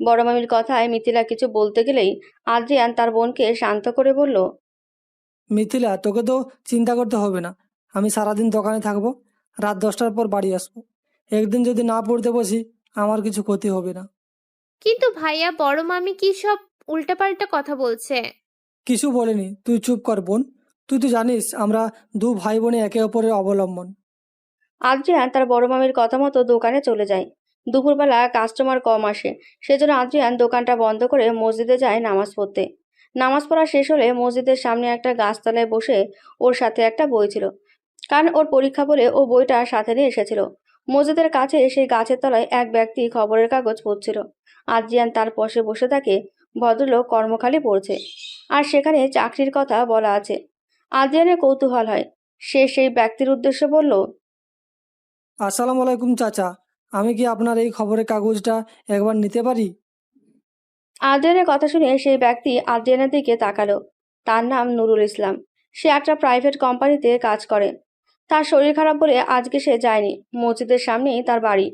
বড় মামির কথায় মিথিলা কিছু বলতে গেলেই আদ্রিয়ান তার বোনকে শান্ত করে বলল, মিথিলা, তোকে তো চিন্তা করতে হবে না। আমি সারাদিন দোকানে থাকবো, রাত 10টার পর বাড়ি আসবো। একদিন যদি না পড়তে বসি, আমার কিছু ক্ষতি হবে না। কিন্তু ভাইয়া, বড় মামি কি সব উল্টাপাল্টা কথা বলছে? কিছু বলিনি, তুই চুপ কর বোন। তুই তো জানিস আমরা দু ভাই বোনে একে অপরের অবলম্বন। আদ্রিয়ান তার বড় মামির কথা মতো দোকানে চলে যায়। দুপুরবেলা কাস্টমার কম আসে, সেজন্য আদ্রিয়ান দোকানটা বন্ধ করে মসজিদে যায় নামাজ পড়তে। নামাজ পড়া শেষ হলে মসজিদের সামনে একটা গাছতলায় বসে ওর সাথে একটা বই ছিল, কারণ ওর পরীক্ষা বলে ও বইটা সাথে নিয়ে এসেছিল। মসজিদের কাছে সেই গাছের তলায় এক ব্যক্তি খবরের কাগজ পড়ছিল। আদ্রিয়ান তার পাশে বসে থাকে। ভদ্রলোক কর্মখালি পড়ছে, আর সেখানে চাকরির কথা বলা আছে। আদ্রিয়ানের কৌতূহল হয়। সে সেই ব্যক্তির উদ্দেশ্যে বলল, আসসালামু আলাইকুম চাচা, আমি কি আপনার এই খবরের কাগজটা একবার নিতে পারি? আদ্রিয়ানের কথা শুনে সেই ব্যক্তি আদ্রিয়ানের দিকে তাকালো। তার নাম নুরুল ইসলাম। সে একটা প্রাইভেট কোম্পানিতে কাজ করে। তার শরীর খারাপ বলে আজকে সে যায়নি। মসজিদের সামনেই তার বাড়ি।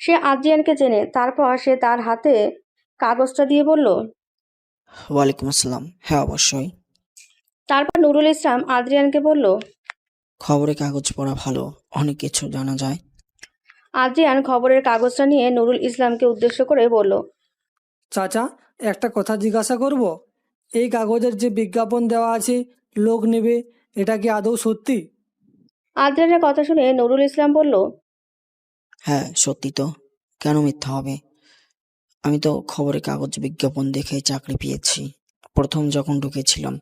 সে আদ্রিয়ানকে চেনে। তারপর সে তার হাতে কাগজটা দিয়ে বলল, ওয়ালাইকুম আসসালাম। হ্যাঁ, অবশ্যই। তারপর নুরুল ইসলাম আদ্রিয়ানকে বলল, খবরে কাগজ পড়া ভালো, অনেক কিছু জানা যায়। আদ্রিয়ান খবরের কাগজটা নিয়ে নুরুল ইসলামকে উদ্দেশ্য করে বলল। চাচা, একটা কথা জিজ্ঞাসা করব? এই কাগজের যে বিজ্ঞাপন দেওয়া আছে লোক নেবে, এটা কি আদৌ সত্যি? আদ্রিয়ানের কথা শুনে নুরুল ইসলাম বলল। হ্যাঁ, সত্যি তো, কেন মিথ্যা হবে? আমি তো খবরে কাগজ বিজ্ঞাপন দেখে চাকরি পেয়েছি। প্রথম যখন ঢুকেছিলাম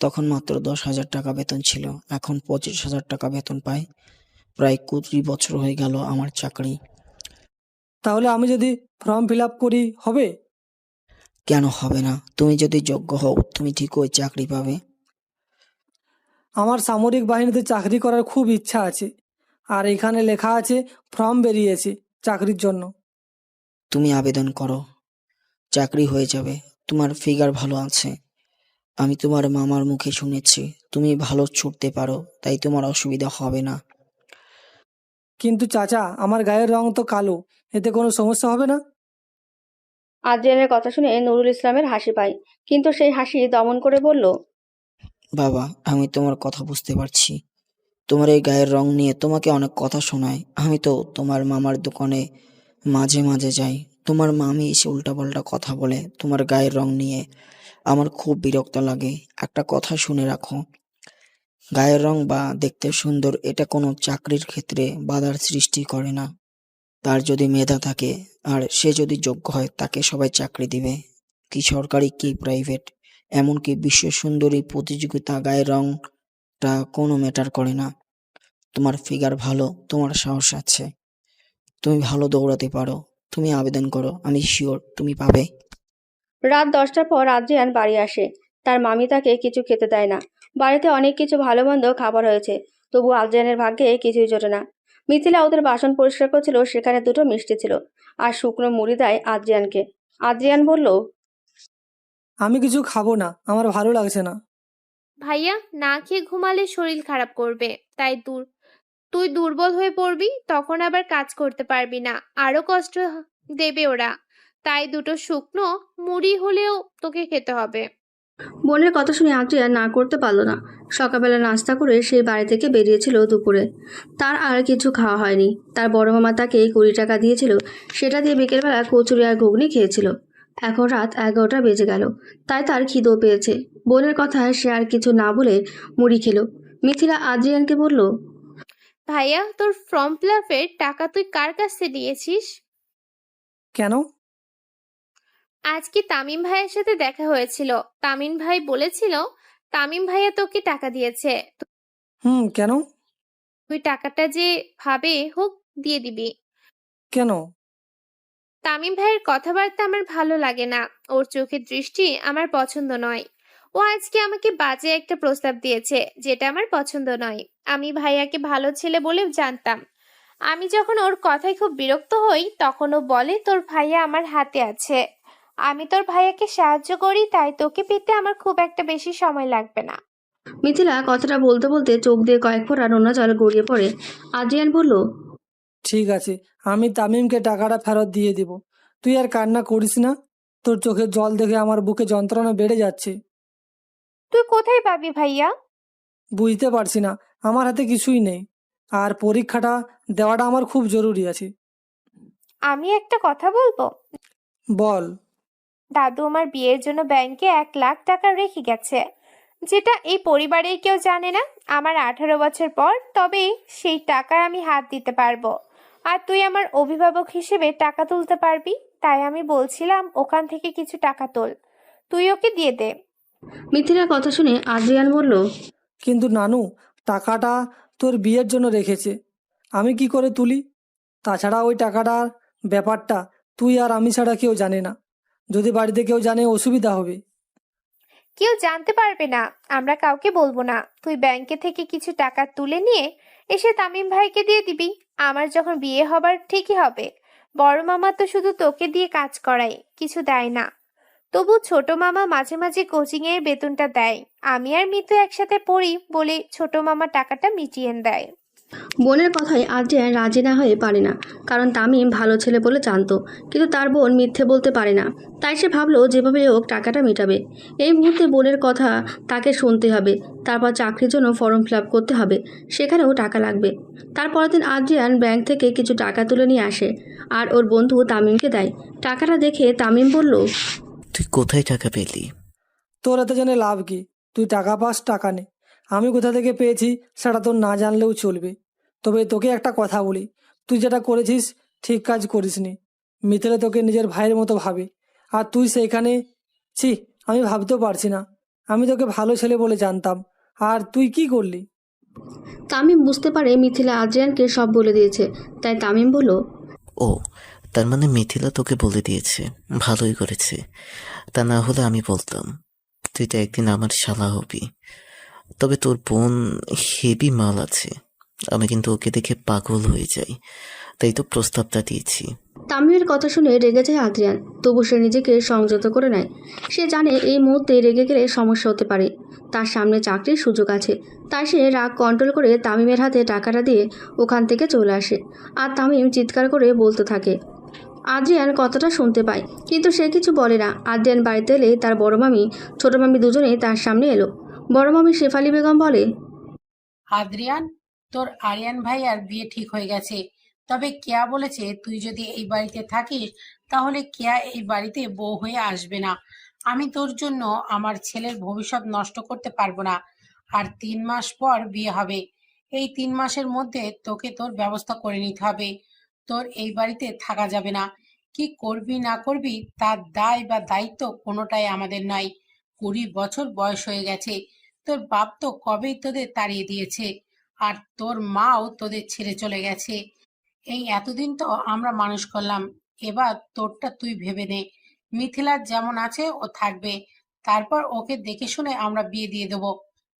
তখন মাত্র 10,000 টাকা বেতন ছিল, এখন 25,000 টাকা বেতন পাই। প্রায় 20 বছর হয়ে গেল আমার চাকরি। তাহলে আমি যদি ফর্ম ফিল আপ করি হবে? কেন হবে না? তুমি যদি যোগ্য হও তুমি ঠিক ওই চাকরি পাবে। আমার সামরিক বাহিনীতে চাকরি করার খুব ইচ্ছা আছে, আর এখানে লেখা আছে ফর্ম বেরিয়েছে চাকরির জন্য। তুমি আবেদন করো, চাকরি হয়ে যাবে। তোমার ফিগার ভালো আছে, আমি তোমার মামার মুখে শুনেছি তুমি ভালো ছুটতে পারো, তাই তোমার অসুবিধা হবে না। কিন্তু চাচা, আমার গায়ের রং তো কালো, এতে কোনো সমস্যা হবে না? আদ্রিয়ানের কথা শুনে নুরুল ইসলামের হাসি পায়, কিন্তু সেই হাসি দমন করে বলল। বাবা, আমি তোমার কথা বুঝতে পারছি। তোমার এই গায়ের রং নিয়ে তোমাকে অনেক কথা শোনায়। আমি তো তোমার মামার দোকানে মাঝে মাঝে যাই, তোমার মামি এসে উল্টাপাল্টা কথা বলে তোমার গায়ের রং নিয়ে। আমার খুব বিরক্ত লাগে। একটা কথা শুনে রাখো, গায়ের রং বা দেখতে সুন্দর এটা কোনো চাকরির ক্ষেত্রে বাধার সৃষ্টি করে না। তার যদি মেধা থাকে আর সে যদি যোগ্য হয় তাকে সবাই চাকরি দিবে, কি সরকারি কি প্রাইভেট। এমনকি বিশ্ব সুন্দরী প্রতিযোগিতা গায়ের রংটা কোনো ম্যাটার করে না। তোমার ফিগার ভালো, তোমার সাহস আছে, তুমি ভালো দৌড়াতে পারো। তুমি আবেদন করো, আমি শিওর তুমি পাবে। রাত 10টার পর আদ্রিয়ান বাড়ি আসে। তার মামি তাকে কিছু খেতে দেয় না। বাড়িতে অনেক কিছু ভালো মন্দ খাবার হয়েছে, তবু আদ্রিয়ানের ভাগ্যে কিছুই জোটে না। মিথিলা ওদের বাসন পরিষ্কার করছিল, সেখানে 2টো মিষ্টি ছিল, আর শুকনো মুড়ি দেয় আদ্রিয়ানকে। আদ্রিয়ান বলল। আমি কিছু খাবো না, আমার ভালো লাগছে না। ভাইয়া, না খেয়ে ঘুমালে শরীর খারাপ করবে, তাই তুই দুর্বল হয়ে পড়বি, তখন আবার কাজ করতে পারবি না, আরো কষ্ট দেবে ওরা। তাই 2টো শুকনো মুড়ি হলেও তোকে খেতে হবে। বোনের কথা শুনে আদ্রিয়ান না করতে পারল না। সকালবেলা নাস্তা করে সেই বাড়ি থেকে বেরিয়েছিল দুপুরে। তার আর কিছু খাওয়া হয়নি। তার বড় মামা তাকে 20 টাকা দিয়েছিল, সেটা দিয়ে বিকেলবেলা কচুরি আর ঘুগনি খেয়েছিল। এখন রাত 11টা বেজে গেল, তাই তার খিদেও পেয়েছে। বোনের কথা সে আর কিছু না বলে মুড়ি খেলো। মিথিলা আদ্রিয়ানকে বলল। ভাইয়া, তোর ফর্ম ফিল আপের টাকা তুই কার কাছে দিয়েছিস? কেন? আজকে তামিম ভাইয়ের সাথে দেখা হয়েছিল। তামিম ভাই বলেছিল তামিম ভাইয়া তোকে টাকা দিয়েছে। কেন? তুই টাকাটা যে ভাবে হোক দিয়ে দিবি। কেন? তামিম ভাইয়ের কথাবার্তা আমার ভালো লাগে না, ওর চোখের দৃষ্টি আমার পছন্দ নয়। ও আজকে আমাকে বাজে একটা প্রস্তাব দিয়েছে, যেটা আমার পছন্দ নয়। আমি ভাইয়াকে ভালো ছেলে বলে জানতাম। আমি যখন ওর কথায় খুব বিরক্ত হই তখন ও বলে তোর ভাইয়া আমার হাতে আছে, আমি তোর ভাইয়াকে সাহায্য করি, তাই তোকে পেতে আমার খুব একটা বেশি সময় লাগবে না। মিথিলা কথাটা বলতে বলতে চোখ দিয়ে কয়েক ফোঁটা নোনা জল গড়িয়ে পড়ে। আদ্রিয়ান বলল। ঠিক আছে, আমি তামিমকে টাকাটা ফেরত দিয়ে দিব। তুই আর কান্না করিস না, তোর চোখের জল দেখে আমার বুকে যন্ত্রণা বেড়ে যাচ্ছে। তুই কোথায় পাবি ভাইয়া? বুঝতে পারছি না, আমার হাতে কিছুই নেই, আর পরীক্ষাটা দেওয়াটা আমার খুব জরুরি আছে। আমি একটা কথা বলবো? বল। দাদু আমার বিয়ের জন্য ব্যাংকে 1 লাখ টাকা রেখে গেছে, যেটা এই পরিবারের কেউ জানে না। আমার 18 বছর পর তবেই সেই টাকায় আমি হাত দিতে পারবো, আর তুই আমার অভিভাবক হিসেবে টাকা তুলতে পারবি। তাই আমি বলছিলাম ওখান থেকে কিছু টাকা তোল, তুই ওকে দিয়ে দে। মিথিলার কথা শুনে আদ্রিয়ান বলল। কিন্তু নানু, টাকাটা তোর বিয়ের জন্য রেখেছে, আমি কি করে তুলি? তাছাড়া ওই টাকাটার ব্যাপারটা তুই আর আমি ছাড়া কেউ জানে না। যদি বাড়িতে কেউ জানে অসুবিধা হবে। কেউ জানতে পারবে না, আমরা কাউকে বলবো না। তুই ব্যাংকে থেকে কিছু টাকা তুলে নিয়ে এসে তামিম ভাইকে দিয়ে দিবি। আমার যখন বিয়ে হবার ঠিকই হবে, বড় মামা তো শুধু তোকে দিয়ে কাজ করায়, কিছু দেয় না। তবু ছোট মামা মাঝে মাঝে কোচিং এর বেতনটা দেয়। আমি আর মিতু একসাথে পড়ি বলে ছোট মামা টাকাটা মিটিয়ে দেয়। বোনের কথায় আদ্রিয়ান রাজি না হয়ে পারে না, কারণ তামিম ভালো ছেলে বলে জানতো, কিন্তু তার বোন মিথ্যে বলতে পারে না। তাই সে ভাবলো যেভাবে হোক টাকাটা মেটাবে। এই মুহূর্তে বোনের কথা তাকে শুনতে হবে। তারপর চাকরির জন্য ফর্ম ফিল আপ করতে হবে, সেখানেও টাকা লাগবে। তারপরের দিন আদ্রিয়ান ব্যাংক থেকে কিছু টাকা তুলে নিয়ে আসে আর ওর বন্ধু তামিমকে দেয়। টাকাটা দেখে তামিম বলল, তুই কোথায় টাকা পেলি? তোর এতে জেনে লাভ কি? তুই টাকা পাস, টাকা নে। আমি কোথা থেকে পেয়েছি সেটা তোর না জানলেও চলবে। তবে তোকে একটা কথা বলি, তুই যেটা করেছিস ঠিক কাজ করিসনি। মিথিলা তোকে নিজের ভাইয়ের মতো ভাবে, আর তুই সেইখানে ছি। আমি ভাবতেও পারছি না, আমি তোকে ভালো ছেলে বলে জানতাম, আর তুই কি করলি? তামিম বুঝতে পারে মিথিলা আদ্রিয়ানকে সব বলে দিয়েছে। তাই তামিম বলল, ও, তার মানে মিথিলা তোকে বলে দিয়েছে, ভালোই করেছে। তা না হলে আমি বলতাম তুই তো একদিন আমার শালা হবি। তবে তোর বোন হেভি মাল আছে, আমি কিন্তু ওকে দেখে পাগল হয়ে যাই, তাই তো প্রস্তাবটা দিয়েছি। তামিমের কথা শুনে রেগে যায় আদ্রিয়ান, তবু সে নিজেকে সংযত করে নেয়। সে জানে এই মুহূর্তে রেগে গেলে সমস্যা হতে পারে, তার সামনে চাকরির সুযোগ আছে। তাই সে রাগ কন্ট্রোল করে তামিমের হাতে টাকাটা দিয়ে ওখান থেকে চলে আসে। আর তামিম চিৎকার করে বলতে থাকে। আদ্রিয়ান কথাটা শুনতে পায়, কিন্তু সে কিছু বলে না। আদ্রিয়ান বাড়িতে এলে তার বড় মামি, ছোট মামি দুজনেই তার সামনে এলো। বড় মামি শেফালি বেগম বলে, আদ্রিয়ান, তোর আরিয়ান ভাই আর বিয়ে ঠিক হয়ে গেছে। তবে কেয়া বলেছে তুই যদি এই বাড়িতে থাকিস তাহলে কেয়া এই বাড়িতে বউ হয়ে আসবে না। আমি তোর জন্য আমার ছেলের ভবিষ্যৎ নষ্ট করতে পারবো না। আর 3 মাস পর বিয়ে হবে। এই 3 মাসের মধ্যে তোকে তোর ব্যবস্থা করে নিতে হবে। তোর এই বাড়িতে থাকা যাবে না। কি করবি না করবি তার দায় বা দায়িত্ব কোনোটাই আমাদের নয়। 20 বছর বয়স হয়ে গেছে। তোর বাপ তো কবেই তোদের তাড়িয়ে দিয়েছে, আর তোর মাও তোদের ছেড়ে চলে গেছে। এই এতদিন তো আমরা মানুষ করলাম, এবার তোরটা তুই ভেবে নে। মিথিলার যেমন আছে ও থাকবে, তারপর ওকে দেখে শুনে আমরা বিয়ে দিয়ে দেবো।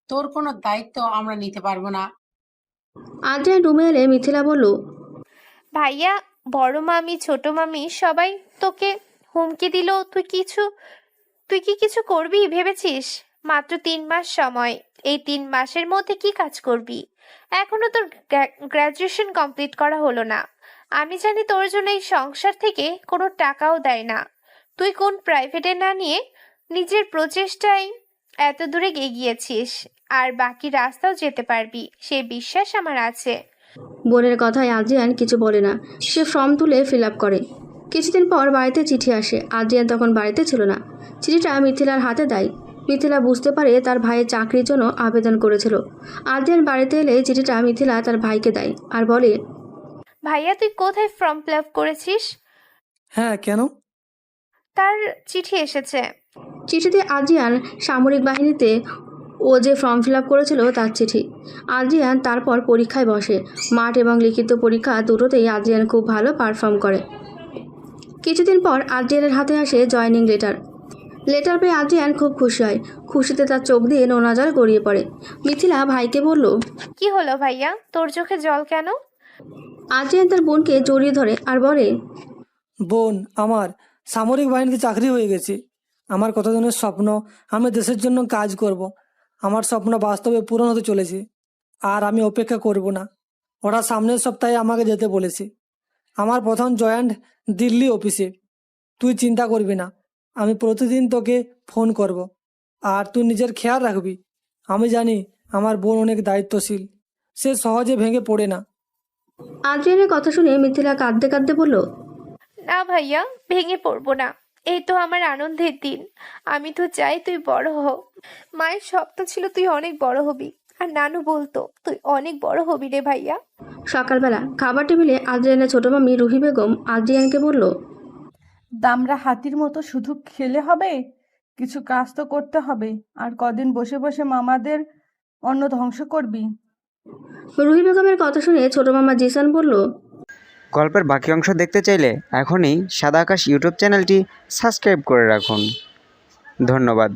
তোর কোনো দায়িত্ব আমরা নিতে পারবো না। আদ্রিয়ান রুমে এলে মিথিলা বলল, ভাইয়া, বড় মামি, ছোট মামি সবাই তোকে হুমকি দিল, তুই কি কিছু করবি ভেবেছিস? মাত্র 3 মাস সময়, এই 3 মাসের মধ্যে কি কাজ করবি? এখনো তোর গ্র্যাজুয়েশন কমপ্লিট করা হলো না। আমি জানি তোর জন্য এই সংসার থেকে কোনো টাকাও দেয় না। তুই কোন প্রাইভেটে না নিয়ে নিজের প্রচেষ্টায় এত দূরে এগিয়েছিস, আর বাকি রাস্তাও যেতে পারবি, সে বিশ্বাস আমার আছে। বোনের কথায় আদ্রিয়ান কিছু বলে না। সে ফর্ম তুলে ফিল আপ করে। কিছুদিন পর বাড়িতে চিঠি আসে। আদ্রিয়ান তখন বাড়িতে ছিল না। চিঠিটা মিথিলার হাতে দেয়। মিথিলা বুঝতে পারে তার ভাইয়ের চাকরির জন্য আবেদন করেছিল। আদ্রিয়ান বাড়িতে এলে চিঠিটা মিথিলা তার ভাইকে দেয় আর বলে, ভাইয়া, তুই কোথায় ফর্ম ফিল আপ করেছিস? হ্যাঁ, কেন? তার চিঠি এসেছে। চিঠিতে আদ্রিয়ান সামরিক বাহিনীতে ও যে ফর্ম ফিল আপ করেছিল তার চিঠি। আদ্রিয়ান তারপর পরীক্ষায় বসে। মাঠ এবং লিখিত পরীক্ষা দুটোতেই আদ্রিয়ান খুব ভালো পারফর্ম করে। কিছুদিন পর আদ্রিয়ানের হাতে আসে জয়েনিং লেটার। লেটার পেয়ে আদ্রিয়ান খুব খুশি হয়। খুশিতে তার চোখ দিয়ে নোনা জল গড়িয়ে পড়ে। মিথিলা ভাইকে বলল, কি হলো ভাইয়া, তোর চোখে জল কেন? আদ্রিয়ান তার বোনকে জড়িয়ে ধরে আর বলে, বোন, আমার সামরিক বাহিনীতে চাকরি হয়ে গেছে। আমার কতজনের স্বপ্ন, আমি দেশের জন্য কাজ করব। আমার স্বপ্ন বাস্তবে পূরণ হতে চলেছে, আর আমি অপেক্ষা করব না। ওরা সামনের সপ্তাহে আমাকে যেতে বলেছে। আমার প্রথম জয়েন্ট দিল্লি অফিসে। তুই চিন্তা করবি না, আমি প্রতিদিন তোকে ফোন করব, আর তুই নিজের খেয়াল রাখবি। আমি জানি আমার বোন অনেক দায়িত্বশীল, সে সহজে ভেঙে পড়ে না। আদ্রিয়ানের কথা শুনে মিথিলা কাঁদতে কাঁদতে বলল, না ভাইয়া, ভেঙে পড়বো না। এই তো আমার আনন্দের দিন। আমি তো চাই তুই বড় হ। মায়ের স্বপ্ন ছিল তুই অনেক বড় হবি, আর নানু বলতো তুই অনেক বড় হবি রে ভাইয়া। সকালবেলা খাবার টেবিলে আদ্রিয়ানের ছোট মামি রুহি বেগম আদ্রিয়ানকে বলল, দামড়া হাতির মতো শুধু খেলে হবে, কিছু কাজ তো করতে হবে। আর কদিন বসে বসে মামাদের অন্ন ধ্বংস করবি? রুহি বেগমের কথা শুনে ছোট মামা জিসান বলল, গল্পের বাকি অংশ দেখতে চাইলে এখনই সাদা আকাশ ইউটিউব চ্যানেলটি সাবস্ক্রাইব করে রাখুন। ধন্যবাদ।